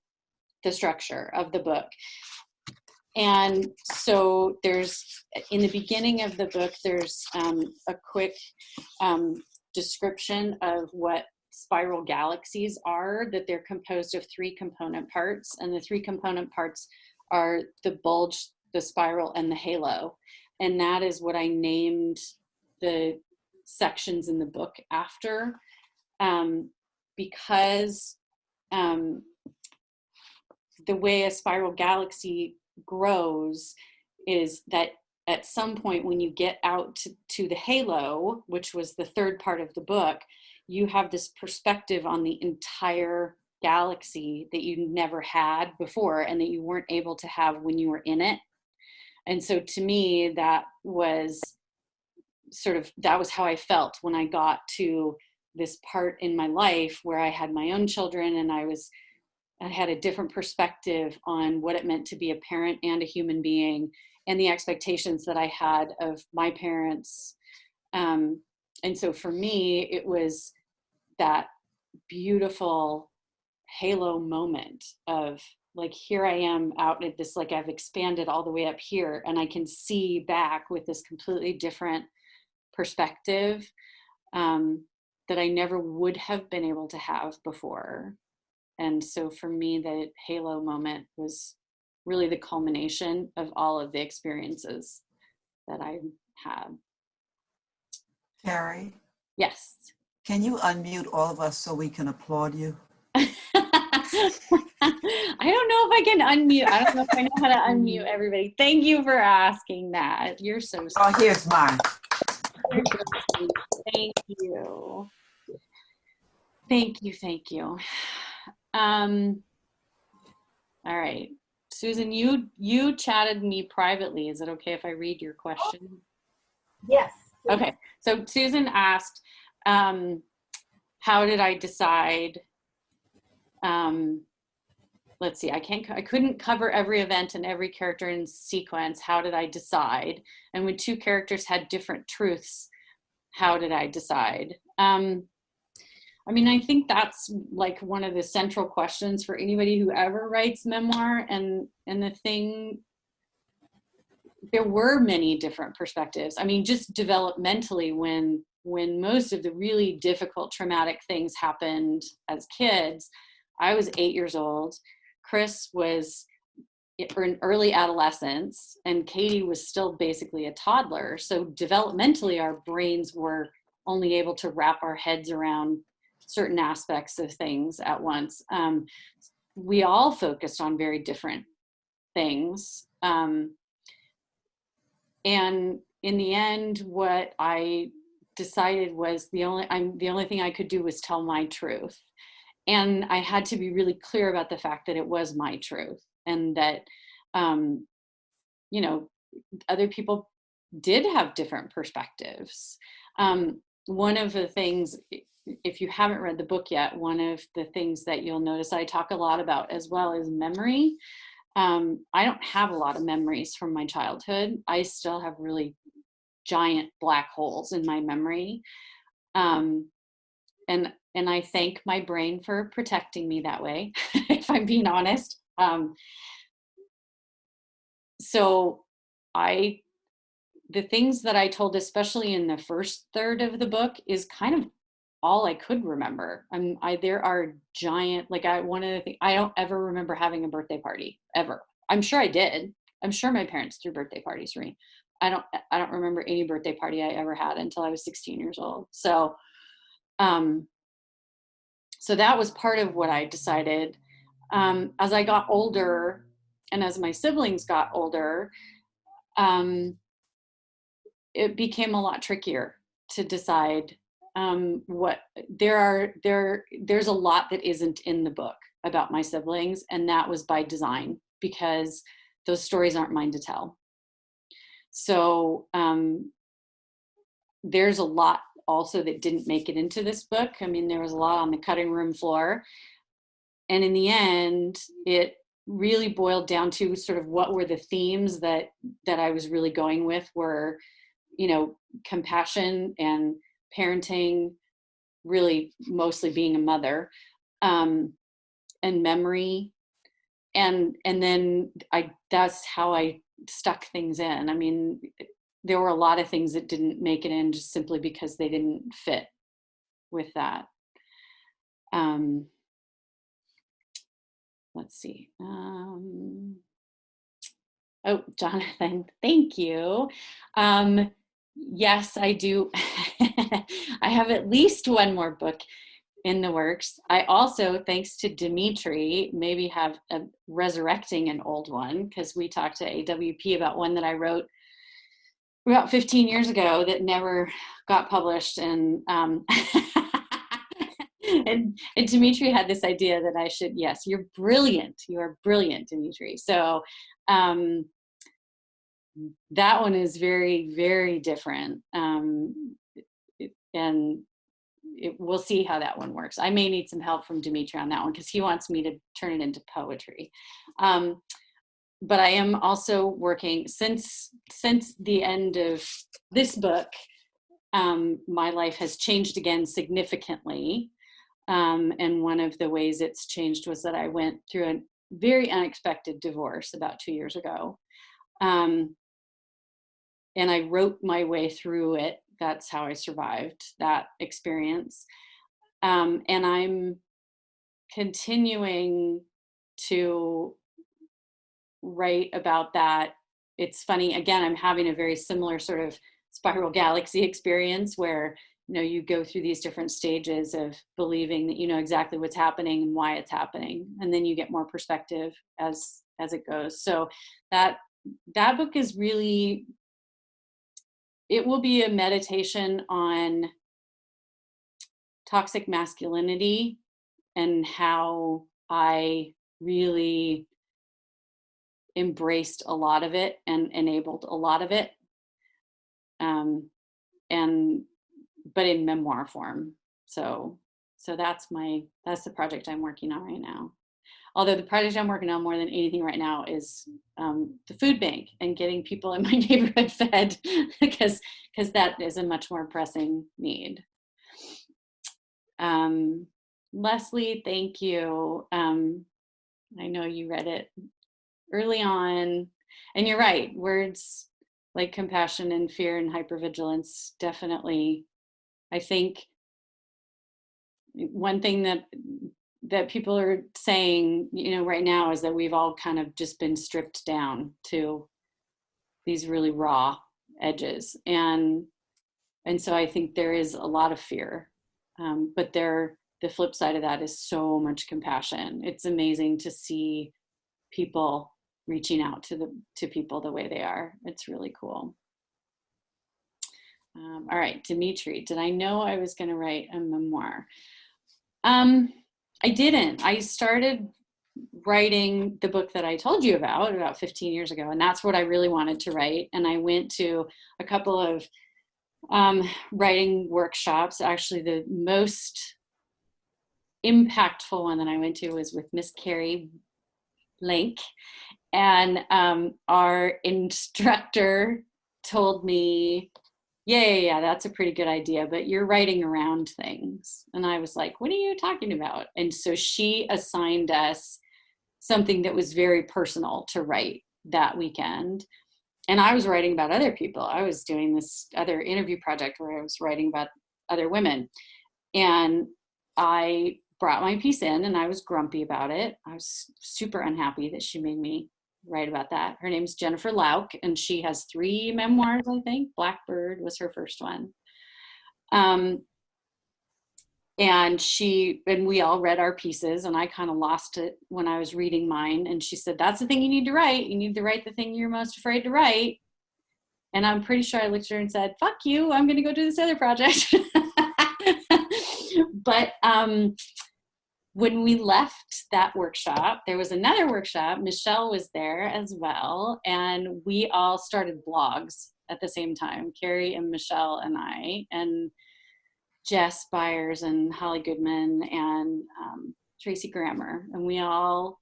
the structure of the book. And so in the beginning of the book, there's a quick description of what spiral galaxies are, that they're composed of 3 component parts. And the 3 component parts are the bulge, the spiral, and the halo. And that is what I named the sections in the book after, because the way a spiral galaxy grows is that at some point when you get out to the halo, which was the 3rd part of the book, you have this perspective on the entire galaxy that you never had before and that you weren't able to have when you were in it. And so to me, that was how I felt when I got to this part in my life where I had my own children, and I had a different perspective on what it meant to be a parent and a human being, and the expectations that I had of my parents. And so for me, it was that beautiful halo moment of like, here I am out at this, like I've expanded all the way up here, and I can see back with this completely different perspective that I never would have been able to have before. And so for me, the halo moment was really the culmination of all of the experiences that I had. Kari, Yes. can you unmute all of us so we can applaud you? I don't know if I can unmute. I don't know if I know how to unmute everybody. Thank you for asking that. You're so sweet. Oh, here's mine. You're so sweet. Thank you. Thank you. Thank you. All right. Susan, you chatted me privately. Is it okay if I read your question? Yes. Okay. So Susan asked, how did I decide? Let's see, I couldn't cover every event and every character in sequence. How did I decide? And when 2 characters had different truths, how did I decide? I mean, I think that's like one of the central questions for anybody who ever writes memoir. And the thing, there were many different perspectives. I mean, just developmentally, when most of the really difficult traumatic things happened as kids, I was 8 years old. Chris was in early adolescence, and Katie was still basically a toddler. So developmentally, our brains were only able to wrap our heads around certain aspects of things at once. We all focused on very different things. And in the end, what I decided was the only thing I could do was tell my truth. And I had to be really clear about the fact that it was my truth, and that, other people did have different perspectives. One of the things, if you haven't read the book yet, one of the things that you'll notice I talk a lot about as well is memory. I don't have a lot of memories from my childhood. I still have really giant black holes in my memory. And I thank my brain for protecting me that way, if I'm being honest. So the things that I told, especially in the first third of the book, is kind of all I could remember. There are giant, one of the things, I don't ever remember having a birthday party, ever. I'm sure I did. I'm sure my parents threw birthday parties for me. I don't remember any birthday party I ever had until I was 16 years old. So that was part of what I decided. As I got older, and as my siblings got older, it became a lot trickier to decide what there's a lot that isn't in the book about my siblings, and that was by design, because those stories aren't mine to tell. So there's a lot also that didn't make it into this book. I mean, there was a lot on the cutting room floor, and in the end, it really boiled down to sort of what were the themes that I was really going with were, you know, compassion and parenting, really mostly being a mother, and memory. And then that's how I stuck things in. I mean, there were a lot of things that didn't make it in just simply because they didn't fit with that. Let's see. Oh, Jonathan, thank you. Yes, I do. I have at least one more book in the works. I also, thanks to Dimitri, maybe have resurrecting an old one, because we talked to AWP about one that I wrote about 15 years ago that never got published. And and Dimitri had this idea that I should, yes, you're brilliant. You are brilliant, Dimitri. So that one is very, very different. And we'll see how that one works. I may need some help from Dimitri on that one because he wants me to turn it into poetry. But I am also working since the end of this book. My life has changed again significantly. And one of the ways it's changed was that I went through a very unexpected divorce about 2 years ago. And I wrote my way through it. That's how I survived that experience. And I'm continuing to write about that. It's funny, again, I'm having a very similar sort of spiral galaxy experience where, you know, you go through these different stages of believing that you know exactly what's happening and why it's happening. And then you get more perspective as it goes. So that book is really, it will be a meditation on toxic masculinity and how I really embraced a lot of it and enabled a lot of it. But in memoir form. So that's the project I'm working on right now. Although the project I'm working on more than anything right now is the food bank and getting people in my neighborhood fed because that is a much more pressing need. Leslie, thank you. I know you read it early on, and you're right. Words like compassion and fear and hypervigilance definitely, I think one thing that people are saying, you know, right now is that we've all kind of just been stripped down to these really raw edges. And so I think there is a lot of fear, but the flip side of that is so much compassion. It's amazing to see people reaching out to people the way they are. It's really cool. All right, Dimitri, did I know I was going to write a memoir? I didn't. I started writing the book that I told you about 15 years ago, and that's what I really wanted to write. And I went to a couple of writing workshops. Actually, the most impactful one that I went to was with Miss Kari Link. And our instructor told me, yeah, that's a pretty good idea, but you're writing around things. And I was like, what are you talking about? And so she assigned us something that was very personal to write that weekend. And I was writing about other people. I was doing this other interview project where I was writing about other women. And I brought my piece in and I was grumpy about it. I was super unhappy that she made me write about that. Her name's Jennifer Lauk, and she has 3 memoirs, I think. Blackbird was her first one. And we all read our pieces, and I kind of lost it when I was reading mine. And she said, that's the thing you need to write. You need to write the thing you're most afraid to write. And I'm pretty sure I looked at her and said, fuck you, I'm going to go do this other project. But when we left that workshop, there was another workshop. Michelle was there as well. And we all started blogs at the same time, Kari and Michelle and I, and Jess Byers and Holly Goodman and Tracy Grammer. And we all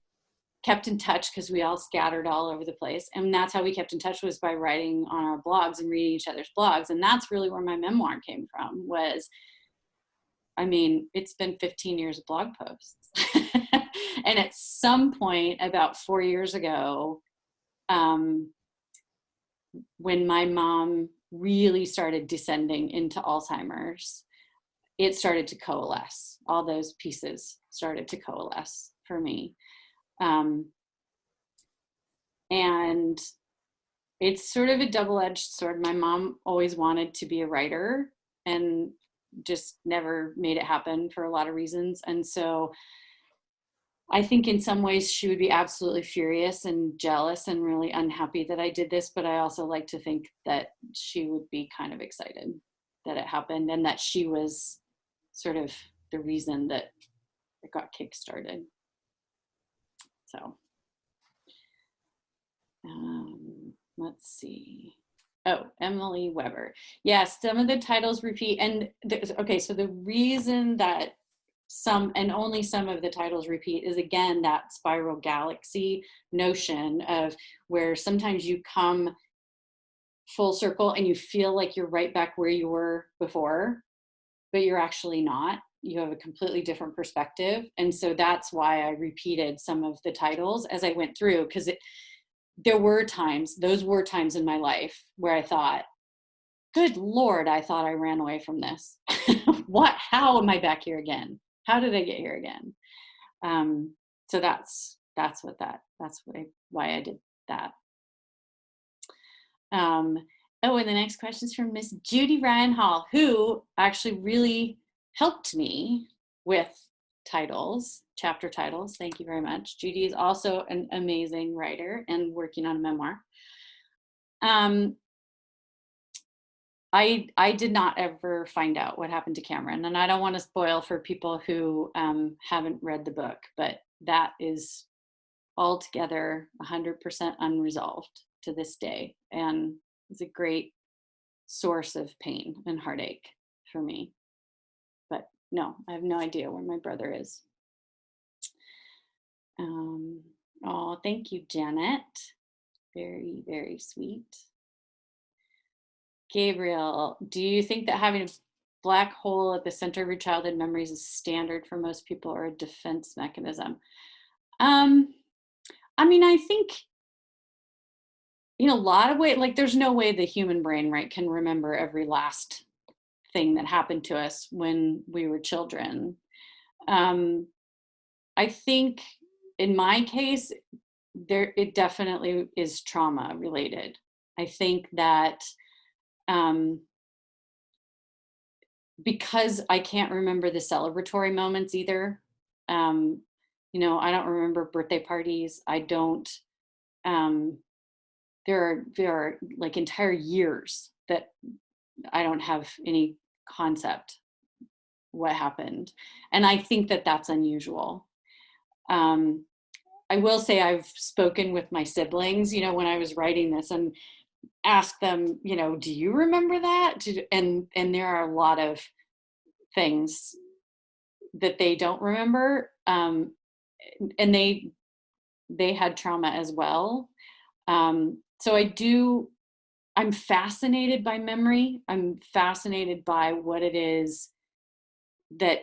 kept in touch because we all scattered all over the place. And that's how we kept in touch, was by writing on our blogs and reading each other's blogs. And that's really where my memoir came from. Was, I mean, it's been 15 years of blog posts. And at some point about 4 years ago, when my mom really started descending into Alzheimer's, it started to coalesce. All those pieces started to coalesce for me. And it's sort of a double-edged sword. My mom always wanted to be a writer and just never made it happen for a lot of reasons. And so I think in some ways she would be absolutely furious and jealous and really unhappy that I did this, but I also like to think that she would be kind of excited that it happened, and that she was sort of the reason that it got kickstarted. So, let's see. Oh, Emily Weber. Yes, some of the titles repeat. And okay, so the reason that some and only some of the titles repeat is, again, that spiral galaxy notion of where sometimes you come full circle and you feel like you're right back where you were before, but you're actually not. You have a completely different perspective. And so that's why I repeated some of the titles as I went through, because those were times in my life where I thought, good Lord, I thought I ran away from this. How am I back here again? How did I get here again? So that's why I did that. And the next question is from Miss Judy Ryan Hall, who actually really helped me with chapter titles. Thank you very much. Judy is also an amazing writer and working on a memoir. I did not ever find out what happened to Cameron, and I don't want to spoil for people who haven't read the book, but that is altogether 100% unresolved to this day, and it's a great source of pain and heartache for me. But no, I have no idea where my brother is. Oh, thank you, Janet. Very, very sweet. Gabriel, do you think that having a black hole at the center of your childhood memories is standard for most people, or a defense mechanism? I mean, I think in a lot of ways, like, there's no way the human brain, right, can remember every last thing that happened to us when we were children. I think in my case, it definitely is trauma related. I think that because I can't remember the celebratory moments either. I don't remember birthday parties. I don't. There are like entire years that I don't have any concept what happened, and I think that that's unusual. I will say I've spoken with my siblings, when I was writing this, and asked them, do you remember that? And there are a lot of things that they don't remember, and they had trauma as well. So I'm fascinated by memory. I'm fascinated by what it is that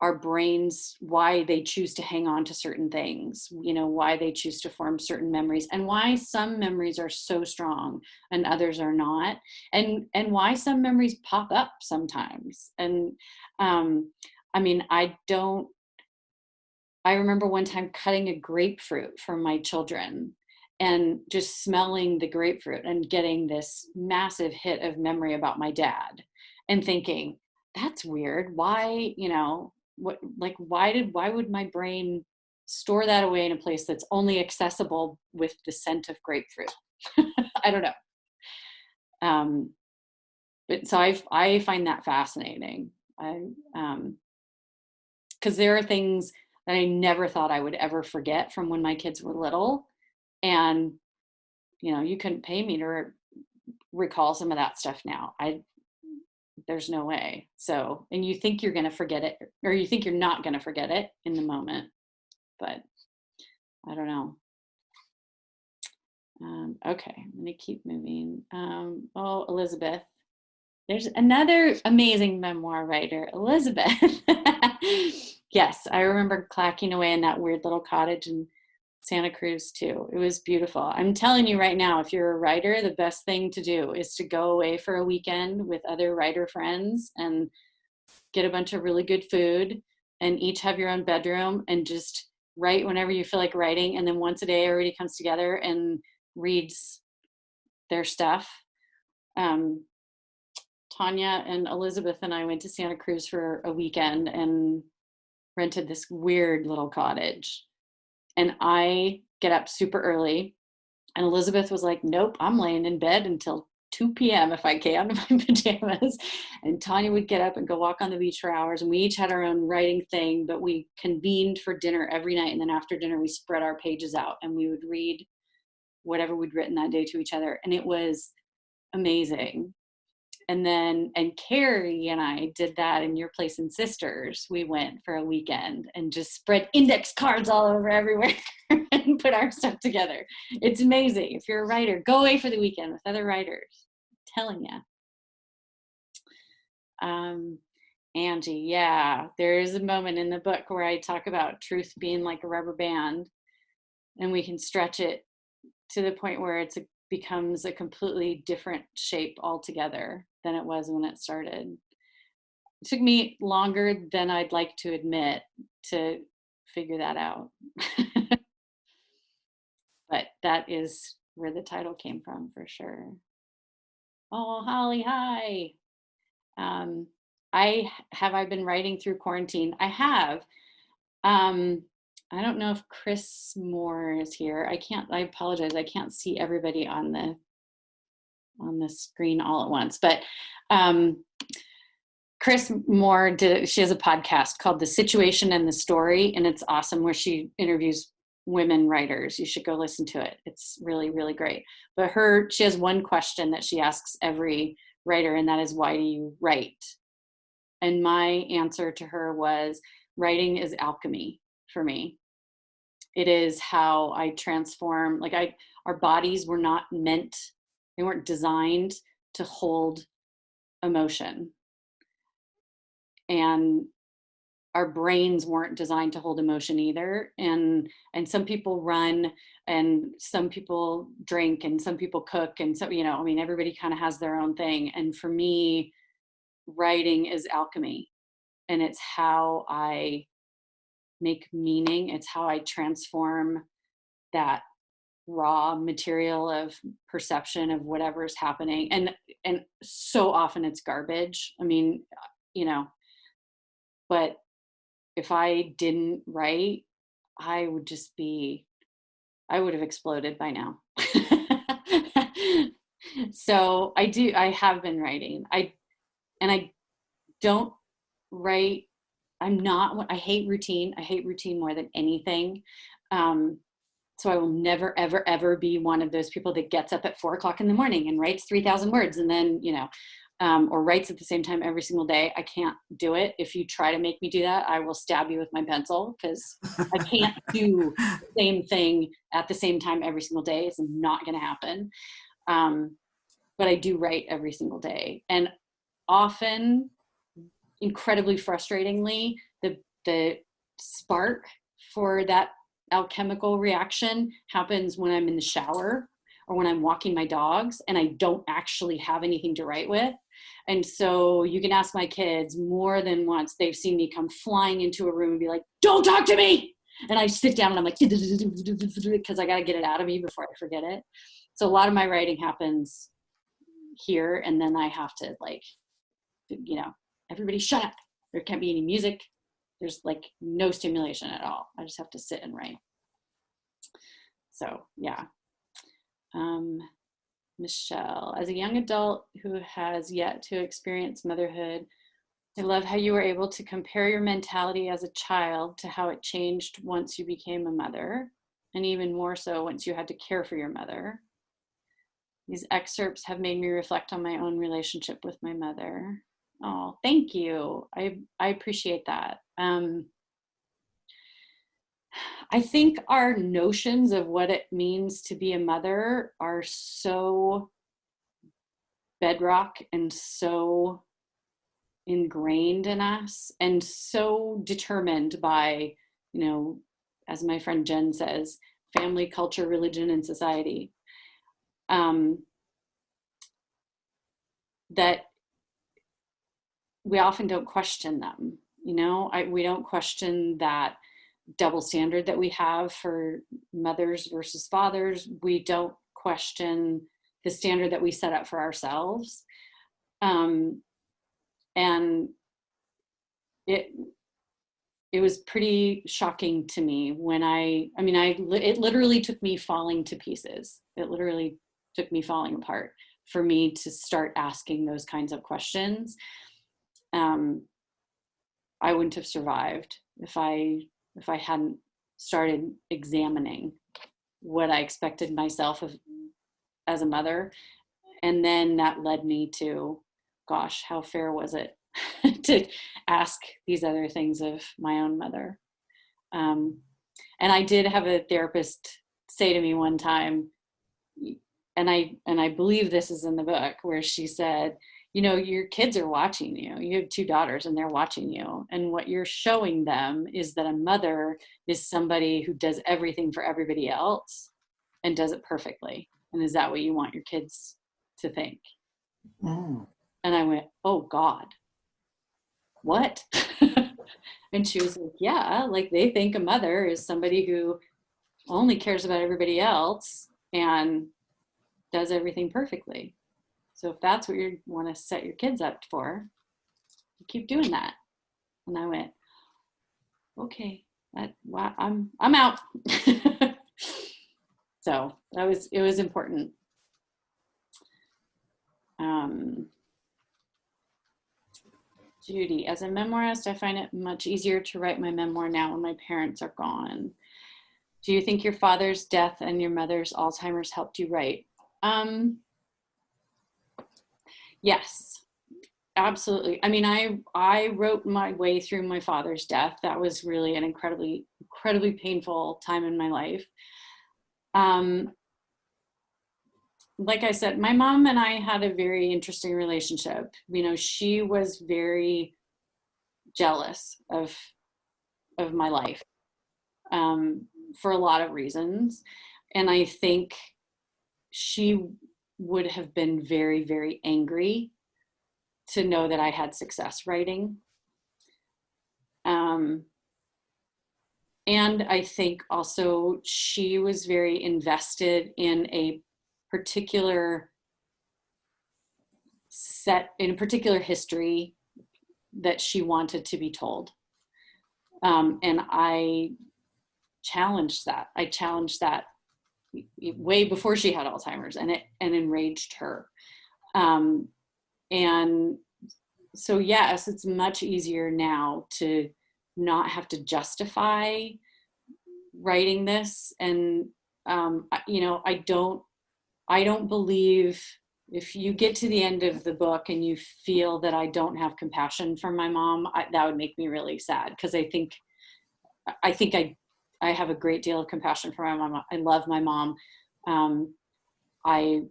our brains, why they choose to hang on to certain things, why they choose to form certain memories, and why some memories are so strong and others are not, and why some memories pop up sometimes. And I mean, I remember one time cutting a grapefruit for my children and just smelling the grapefruit and getting this massive hit of memory about my dad and thinking, that's weird. Why, why would my brain store that away in a place that's only accessible with the scent of grapefruit? I don't know. But so I find that fascinating. Because there are things that I never thought I would ever forget from when my kids were little. And, you couldn't pay me to recall some of that stuff now. There's no way. So, and you think you're going to forget it, or you think you're not going to forget it in the moment. But I don't know. Okay, I'm going to keep moving. Oh, Elizabeth. There's another amazing memoir writer, Elizabeth. Yes, I remember clacking away in that weird little cottage in Santa Cruz too. It was beautiful. I'm telling you right now, if you're a writer, the best thing to do is to go away for a weekend with other writer friends and get a bunch of really good food and each have your own bedroom and just write whenever you feel like writing. And then once a day, everybody comes together and reads their stuff. Tanya and Elizabeth and I went to Santa Cruz for a weekend and rented this weird little cottage. And I get up super early. And Elizabeth was like, nope, I'm laying in bed until 2 p.m. if I can in my pajamas. And Tanya would get up and go walk on the beach for hours. And we each had our own writing thing, but we convened for dinner every night. And then after dinner, we spread our pages out and we would read whatever we'd written that day to each other. And it was amazing. And Kari and I did that in your place in Sisters. We went for a weekend and just spread index cards all over everywhere and put our stuff together. It's amazing. If you're a writer, go away for the weekend with other writers. I'm telling you. Angie, yeah, there is a moment in the book where I talk about truth being like a rubber band, and we can stretch it to the point where becomes a completely different shape altogether than it was when it started. It took me longer than I'd like to admit to figure that out. But that is where the title came from for sure. Oh, Holly, hi. I've been writing through quarantine? I have. I don't know if Chris Moore is here. I apologize. I can't see everybody on the screen all at once, but Chris Moore she has a podcast called The Situation and the Story, and it's awesome, where she interviews women writers. You should go listen to it. It's really, really great. But she has one question that she asks every writer, and that is, why do you write? And my answer to her was, writing is alchemy for me. It is how I transform. Our bodies were not meant, they weren't designed to hold emotion. And our brains weren't designed to hold emotion either. And some people run, and some people drink, and some people cook, and so, everybody kind of has their own thing. And for me, writing is alchemy, and it's how I make meaning. It's how I transform that raw material of perception of whatever's happening. And so often it's garbage. But if I didn't write, I would have exploded by now. So I have been writing. I don't write. I hate routine. I hate routine more than anything. So I will never, ever, ever be one of those people that gets up at 4:00 in the morning and writes 3,000 words and then, or writes at the same time every single day. I can't do it. If you try to make me do that, I will stab you with my pencil, because I can't do the same thing at the same time every single day. It's not going to happen. But I do write every single day. And often, incredibly frustratingly, the spark for that alchemical reaction happens when I'm in the shower or when I'm walking my dogs and I don't actually have anything to write with. And so you can ask my kids, more than once they've seen me come flying into a room and be like, don't talk to me. And I sit down and I'm like, because I got to get it out of me before I forget it. So a lot of my writing happens here, and then I have to everybody shut up. There can't be any music. There's no stimulation at all. I just have to sit and write. So yeah. Michelle, as a young adult who has yet to experience motherhood, I love how you were able to compare your mentality as a child to how it changed once you became a mother, and even more so once you had to care for your mother. These excerpts have made me reflect on my own relationship with my mother. Oh, thank you. I appreciate that. I think our notions of what it means to be a mother are so bedrock and so ingrained in us and so determined by, as my friend Jen says, family, culture, religion, and society, that we often don't question them. We don't question that double standard that we have for mothers versus fathers. We don't question the standard that we set up for ourselves. And it was pretty shocking to me when it literally took me falling to pieces. It literally took me falling apart for me to start asking those kinds of questions. I wouldn't have survived if I hadn't started examining what I expected myself of as a mother. And then that led me to, gosh, how fair was it to ask these other things of my own mother. And I did have a therapist say to me one time, and I believe this is in the book, where she said, your kids are watching you. You have 2 daughters and they're watching you. And what you're showing them is that a mother is somebody who does everything for everybody else and does it perfectly. And is that what you want your kids to think? Mm. And I went, oh God, what? And she was like, yeah, like they think a mother is somebody who only cares about everybody else and does everything perfectly. So if that's what you want to set your kids up for, you keep doing that. And I went, okay, I'm out. So it was important. Judy, as a memoirist, I find it much easier to write my memoir now when my parents are gone. Do you think your father's death and your mother's Alzheimer's helped you write? Yes, absolutely. I mean, I wrote my way through my father's death. That was really an incredibly painful time in my life. Like I said, my mom and I had a very interesting relationship. She was very jealous of my life, for a lot of reasons. And I think she would have been very, very angry to know that I had success writing. And I think also she was very invested in a particular history that she wanted to be told. And I challenged that. Way before she had Alzheimer's, and it enraged her. And so yes, it's much easier now to not have to justify writing this. And I don't believe, if you get to the end of the book and you feel that I don't have compassion for my mom, that would make me really sad, because I think I have a great deal of compassion for my mom. I love my mom. I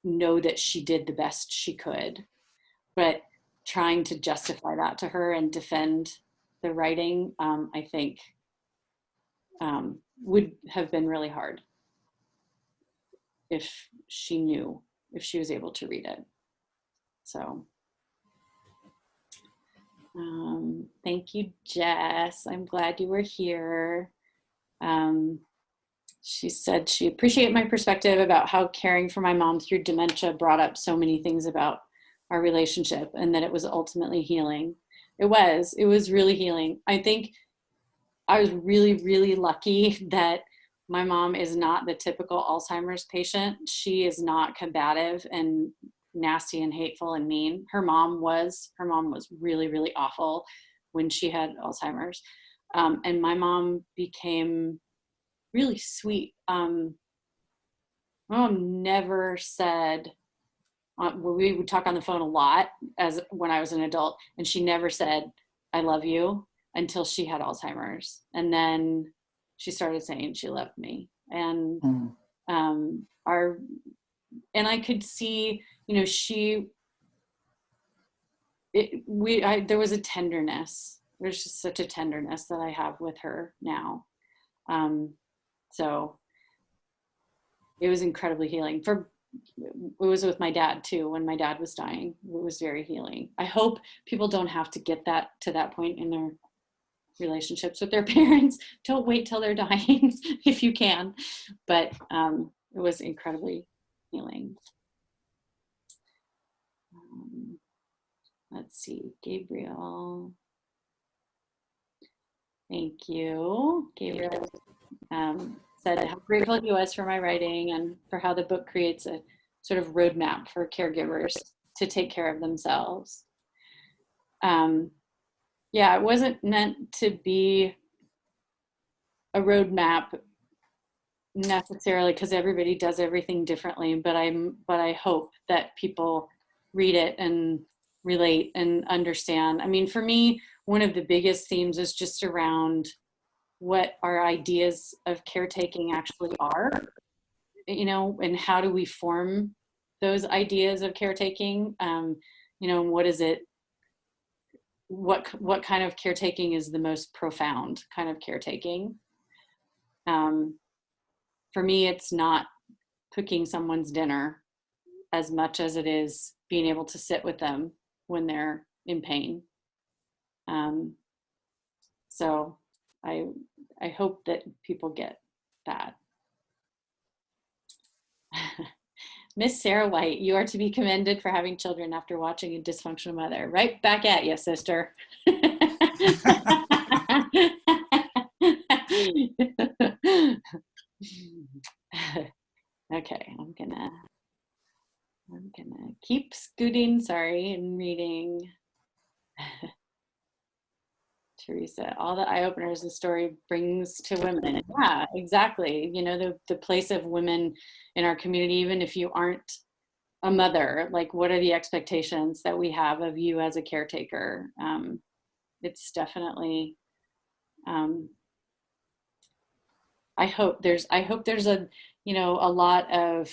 know that she did the best she could, but trying to justify that to her and defend the writing, I think would have been really hard if she was able to read it. So thank you, Jess. I'm glad you were here. She said she appreciated my perspective about how caring for my mom through dementia brought up so many things about our relationship, and that it was ultimately healing. It was really healing. I think I was really, really lucky that my mom is not the typical Alzheimer's patient. She is not combative and nasty and hateful and mean. Her mom was really, really awful when she had Alzheimer's. And my mom became really sweet. My mom never said, we would talk on the phone a lot when I was an adult, and she never said, I love you, until she had Alzheimer's. And then she started saying she loved me. And Mm. and I could see, you know, there was a tenderness. There's just such a tenderness that I have with her now. So it was incredibly healing. It was with my dad too. When my dad was dying, it was very healing. I hope people don't have to get to that point in their relationships with their parents. Don't wait till they're dying if you can. But it was incredibly healing. Let's see, Gabriel. Thank you. Gabriel said how grateful he was for my writing and for how the book creates a sort of roadmap for caregivers to take care of themselves. Yeah, it wasn't meant to be a roadmap necessarily because everybody does everything differently, but I hope that people read it and relate and understand. I mean, for me, one of the biggest themes is just around what our ideas of caretaking actually are, you know, and how do we form those ideas of caretaking, you know, what is it, what kind of caretaking is the most profound kind of caretaking. For me, it's not cooking someone's dinner as much as it is being able to sit with them when they're in pain. So I hope that people get that. Miss Sarah White, you are to be commended for having children after watching a dysfunctional mother. Right back at you, sister. Okay, I'm gonna keep scooting, sorry, and reading. Teresa, all the eye openers the story brings to women. Yeah, exactly. You know, the place of women in our community, even if you aren't a mother, like what are the expectations that we have of you as a caretaker? It's definitely, I hope there's a, you know, a lot of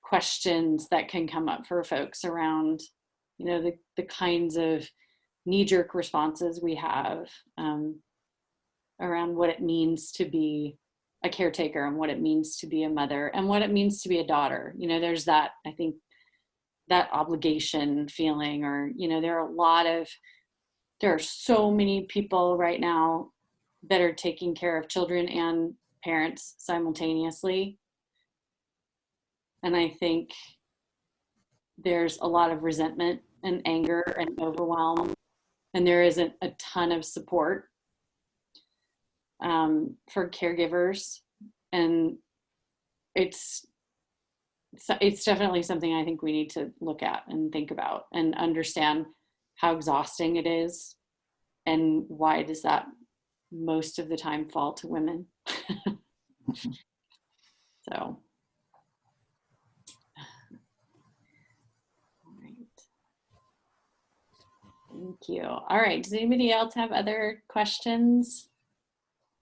questions that can come up for folks around, you know, the kinds of knee-jerk responses we have around what it means to be a caretaker and what it means to be a mother and what it means to be a daughter. You know, there's that, I think, that obligation feeling, or, you know, there are so many people right now that are taking care of children and parents simultaneously. And I think there's a lot of resentment and anger and overwhelm, and there isn't a ton of support for caregivers. And it's definitely something I think we need to look at and think about and understand how exhausting it is and why does that most of the time fall to women. So, all right. Thank you. All right, does anybody else have other questions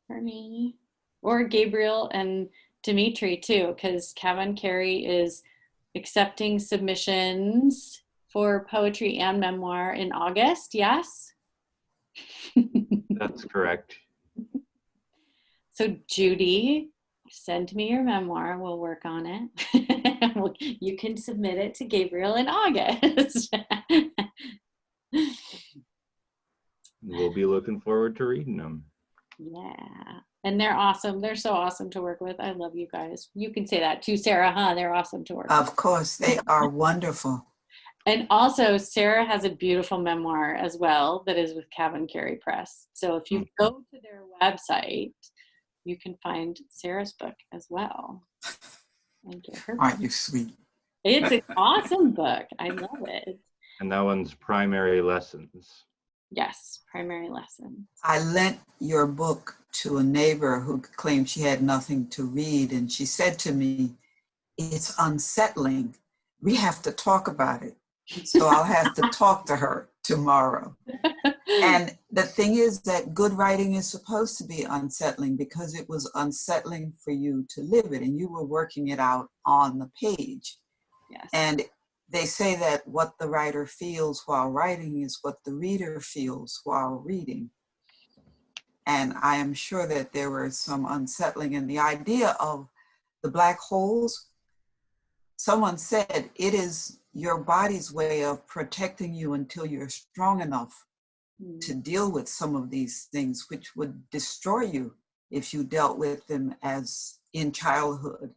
for me? Or Gabriel and Dimitri too, because CavanKerry is accepting submissions for poetry and memoir in August, yes? That's correct. So Judy, send me your memoir, we'll work on it. You can submit it to Gabriel in August. We'll be looking forward to reading them. Yeah, and they're awesome. They're so awesome to work with. I love you guys. You can say that too, Sarah, huh? They're awesome to work with. Of course, they are wonderful. And also, Sarah has a beautiful memoir as well that is with CavanKerry Press. So if you go to their website, you can find Sarah's book as well. And get her book. Aren't you sweet? It's an awesome book. I love it. And that one's Primary Lessons. Yes, Primary Lessons. I lent your book to a neighbor who claimed she had nothing to read, and she said to me, "It's unsettling. We have to talk about it." So I'll have to talk to her tomorrow. And the thing is that good writing is supposed to be unsettling because it was unsettling for you to live it and you were working it out on the page. Yes. And they say that what the writer feels while writing is what the reader feels while reading. And I am sure that there were some unsettling. And the idea of the black holes, someone said it is your body's way of protecting you until you're strong enough to deal with some of these things, which would destroy you if you dealt with them as in childhood.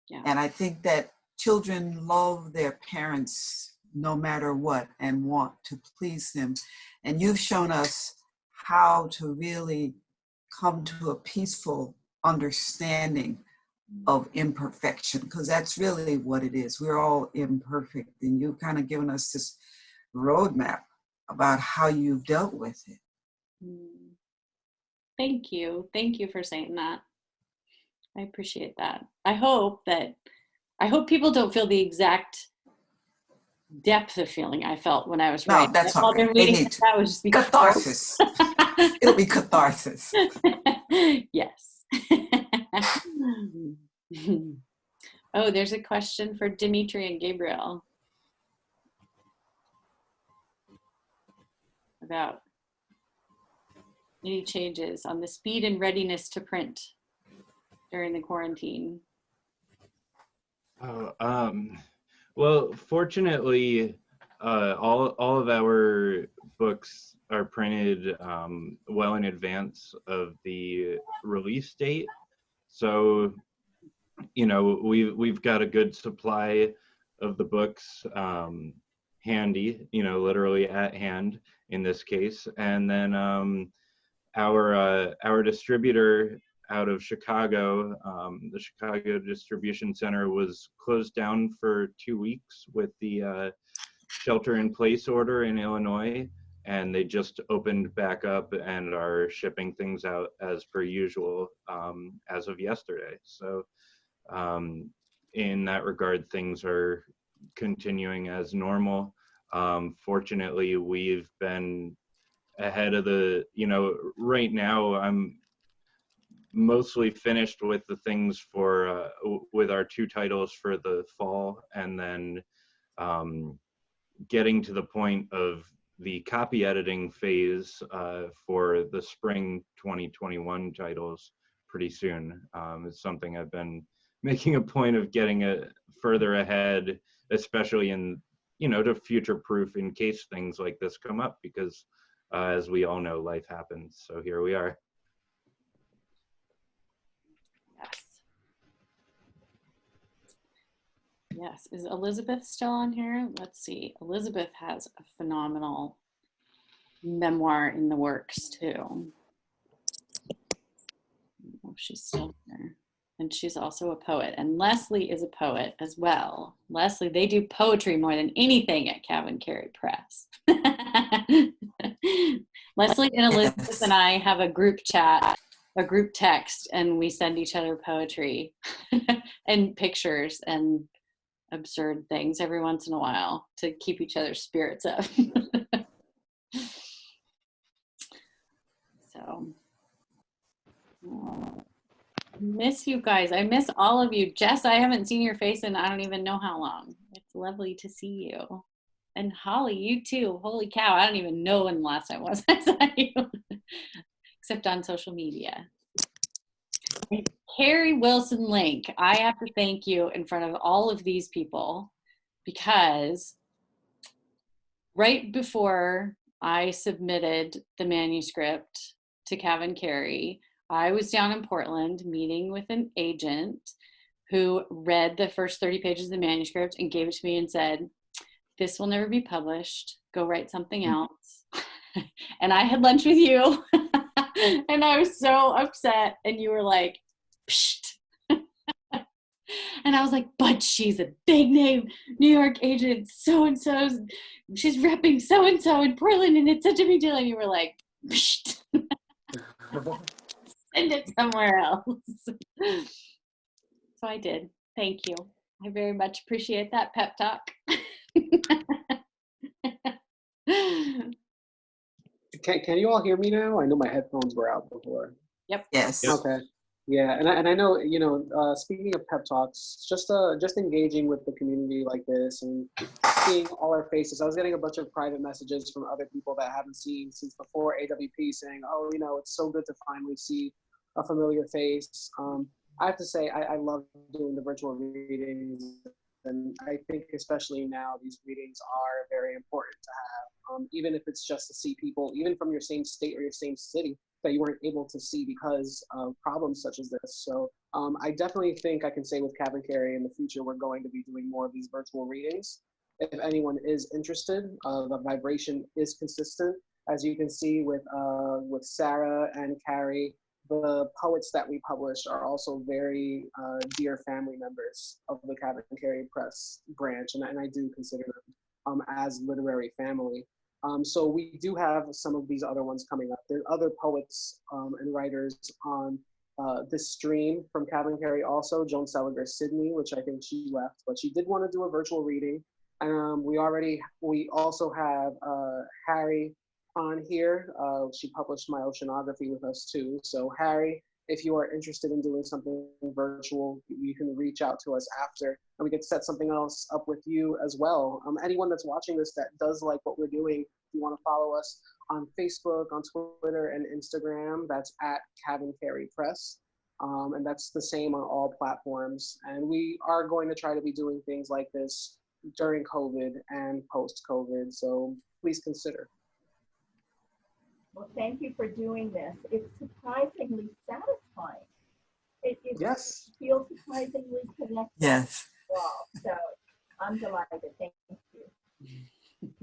Yeah. And I think that children love their parents no matter what and want to please them. And you've shown us how to really come to a peaceful understanding of imperfection, because that's really what it is. We're all imperfect, and you've kind of given us this roadmap about how you've dealt with it. Thank you. Thank you for saying that. I appreciate that. I hope people don't feel the exact depth of feeling I felt when I was No, writing. that's While okay. they're They reading need it, to. that would just be Catharsis. It'll be catharsis. Yes. Oh, there's a question for Dimitri and Gabriel about any changes on the speed and readiness to print during the quarantine. Well, fortunately, all of our books are printed well in advance of the release date. So, you know, we've got a good supply of the books handy, you know, literally at hand in this case. And then our distributor out of Chicago, the Chicago Distribution Center, was closed down for 2 weeks with the shelter-in-place order in Illinois, and they just opened back up and are shipping things out as per usual as of yesterday. So in that regard, things are continuing as normal. Fortunately, we've been ahead of the, you know, right now I'm mostly finished with the things for with our 2 titles for the fall, and then getting to the point of the copy editing phase for the spring 2021 titles pretty soon. It's something I've been making a point of getting further ahead, especially in, you know, to future proof in case things like this come up, because as we all know, life happens. So here we are. Yes. Yes. Is Elizabeth still on here? Let's see. Elizabeth has a phenomenal memoir in the works too. Oh, she's still there. And she's also a poet. And Leslie is a poet as well. Leslie, they do poetry more than anything at CavanKerry Press. Leslie and Elizabeth Yes. and I have a group chat, a group text, and we send each other poetry and pictures and absurd things every once in a while to keep each other's spirits up. So, miss you guys. I miss all of you. Jess, I haven't seen your face in I don't even know how long. It's lovely to see you. And Holly, you too. Holy cow, I don't even know when the last time was I saw you. Except on social media. And Carrie Wilson Link, I have to thank you in front of all of these people, because right before I submitted the manuscript to CavanKerry, I was down in Portland meeting with an agent who read the first 30 pages of the manuscript and gave it to me and said, "This will never be published. Go write something else." And I had lunch with you and I was so upset, and you were like, "Psht." And I was like, "But she's a big name New York agent, so-and-so, she's repping so-and-so in Portland, and it's such a big deal." And you were like, "Psht." Send it somewhere else. So I did. Thank you. I very much appreciate that pep talk. Can you all hear me now? I know my headphones were out before. Yep. Yes. Yep. Okay. Yeah, and I know, you know, speaking of pep talks, just engaging with the community like this and seeing all our faces. I was getting a bunch of private messages from other people that I haven't seen since before AWP saying, oh, you know, it's so good to finally see a familiar face. I have to say, I love doing the virtual readings, and I think especially now these readings are very important to have, even if it's just to see people, even from your same state or your same city, that you weren't able to see because of problems such as this. So I definitely think I can say with CavanKerry in the future, we're going to be doing more of these virtual readings. If anyone is interested, the vibration is consistent. As you can see with Sarah and Kari, the poets that we publish are also very dear family members of the CavanKerry Press branch, and I do consider them as literary family. So we do have some of these other ones coming up. There are other poets and writers on this stream from CavanKerry also, Joan Seliger Sydney, which I think she left, but she did want to do a virtual reading. We also have Harry on here. She published my oceanography with us too. So Harry, if you are interested in doing something virtual, you can reach out to us after, and we can set something else up with you as well. Anyone that's watching this that does like what we're doing, if you want to follow us on Facebook, on Twitter, and Instagram, that's at CavanKerry Press. And that's the same on all platforms. And we are going to try to be doing things like this during COVID and post-COVID, so please consider. Well, thank you for doing this. It's surprisingly satisfying. It Yes. feels surprisingly connected. Yes. Wow. So I'm delighted. Thank you.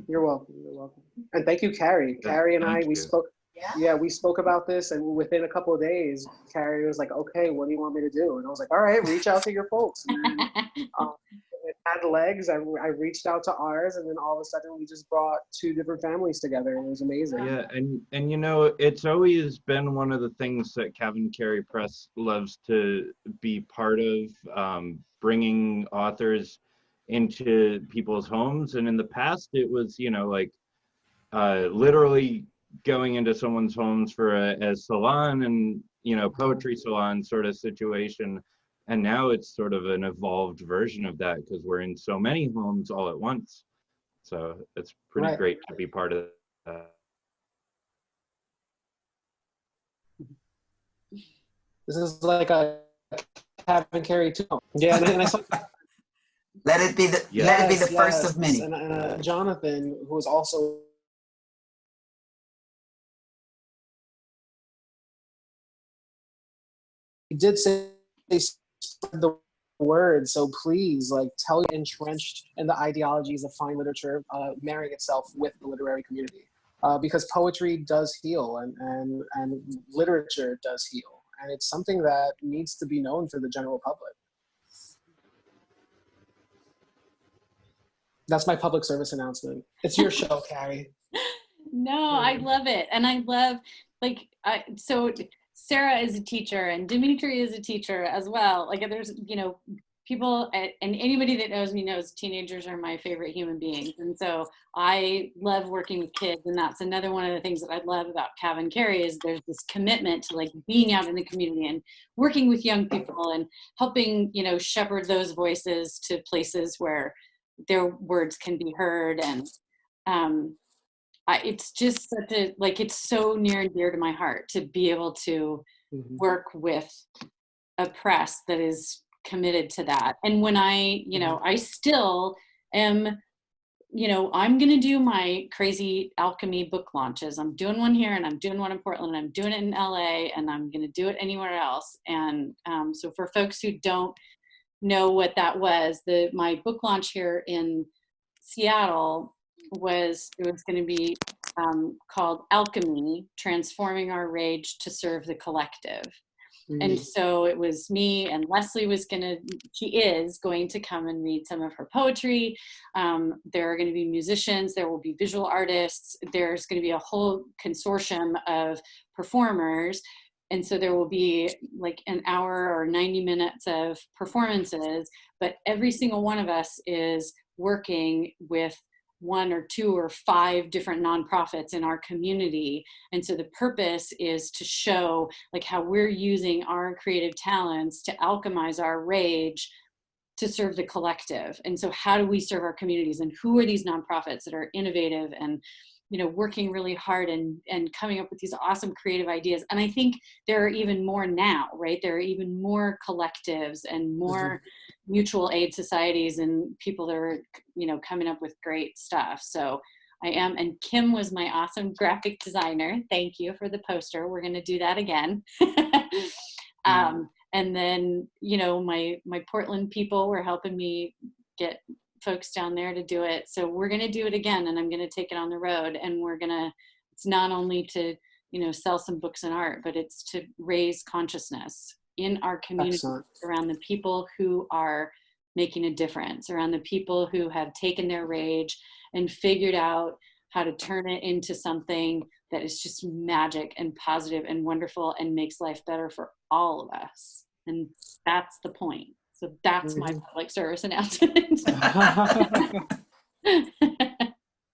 You're welcome. You're welcome. And thank you, Kari. Yeah, Kari and I, thank we you. spoke. Yeah. Yeah, we spoke about this, and within a couple of days, Kari was like, "Okay, what do you want me to do?" And I was like, "All right, reach out to your folks." And then it had legs. I reached out to ours, and then all of a sudden, we just brought two different families together, and it was amazing. Yeah, and you know, it's always been one of the things that CavanKerry Press loves to be part of, bringing authors into people's homes. And in the past, it was, you know, like literally going into someone's homes for a salon and, you know, poetry salon sort of situation. And now it's sort of an evolved version of that because we're in so many homes all at once. So it's pretty Right. great to be part of that. This is like a CavanKerry too. Yeah, and I saw. Let it be the Yes, let it be the first Yes, of many. and Jonathan, who was also he did say spread the word. So please, like, tell you entrenched in the ideologies of fine literature, marrying itself with the literary community, because poetry does heal, and literature does heal, and it's something that needs to be known to the general public. That's my public service announcement. It's your show, Kari. No, I love it. And I love, like, so Sarah is a teacher and Dimitri is a teacher as well. Like, there's, you know, people, and anybody that knows me knows teenagers are my favorite human beings. And so I love working with kids. And that's another one of the things that I love about CavanKerry is there's this commitment to, like, being out in the community and working with young people and helping, you know, shepherd those voices to places where their words can be heard. And it's just such a, like, it's so near and dear to my heart to be able to work with a press that is committed to that. And when I, you know, I still am, you know, I'm going to do my crazy alchemy book launches. I'm doing one here and I'm doing one in Portland and I'm doing it in LA and I'm going to do it anywhere else. And so for folks who don't know what that was, my book launch here in Seattle was going to be called Alchemy, Transforming Our Rage to Serve the Collective. And so it was me and Leslie she is going to come and read some of her poetry. There are going to be musicians, there will be visual artists, there's going to be a whole consortium of performers. And so there will be like an hour or 90 minutes of performances, but every single one of us is working with 1 or 2 or 5 different nonprofits in our community. And so the purpose is to show like how we're using our creative talents to alchemize our rage to serve the collective. And so how do we serve our communities, and who are these nonprofits that are innovative and, you know, working really hard and coming up with these awesome creative ideas. And I think there are even more now, right? There are even more collectives and more mutual aid societies and people that are, you know, coming up with great stuff. So I am, and Kim was my awesome graphic designer. Thank you for the poster. We're going to do that again. And then, you know, my Portland people were helping me get folks down there to do it. So we're going to do it again, and I'm going to take it on the road, and we're going to, it's not only to, you know, sell some books and art, but it's to raise consciousness in our community. Excellent. Around the people who are making a difference, around the people who have taken their rage and figured out how to turn it into something that is just magic and positive and wonderful and makes life better for all of us. And that's the point. So that's my public service announcement.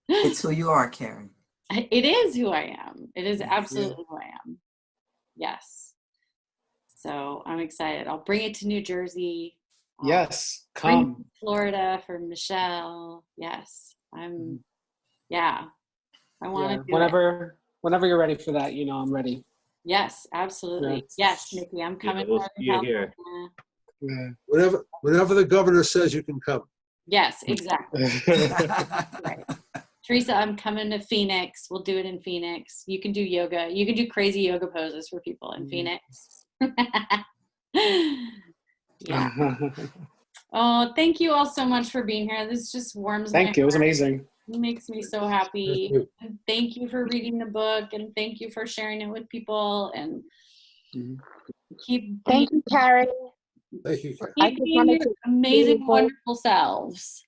It's who you are, Kari. It is who I am. It is absolutely who I am. Yes. So I'm excited. I'll bring it to New Jersey. Yes, Bring it come. to Florida for Michelle. Yes. I want to do it. Whenever you're ready for that, you know, I'm ready. Yes, absolutely. Yes, Nikki, I'm coming. We'll see you here. Yeah. Whenever the governor says you can come. Yes, exactly. Right. Teresa, I'm coming to Phoenix. We'll do it in Phoenix. You can do yoga. You can do crazy yoga poses for people in Phoenix. Yeah. Oh, thank you all so much for being here. This just warms my heart. Thank you. It was amazing. It makes me so happy. And thank you for reading the book, and thank you for sharing it with people, and keep Thank you, Kari. Thank you. keep being your amazing, wonderful selves.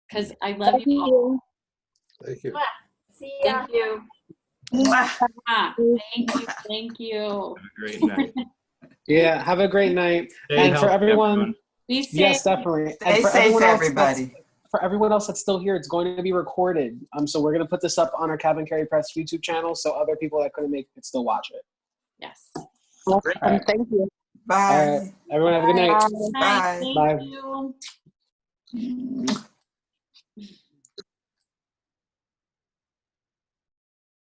Because I love you all. Thank you. See ya. Thank you. Thank you. Thank you. Have a great night. Yeah, have a great night. Stay And for healthy, everyone, Be safe. yes, definitely. Stay And for safe, everyone else everybody. for everyone else that's still here, it's going to be recorded. So we're going to put this up on our CavanKerry Press YouTube channel, so other people that couldn't make it can still watch it. Yes. Awesome. Right. Thank you. Bye. All right, everyone have a good night. Night. Bye. Thank Bye. you.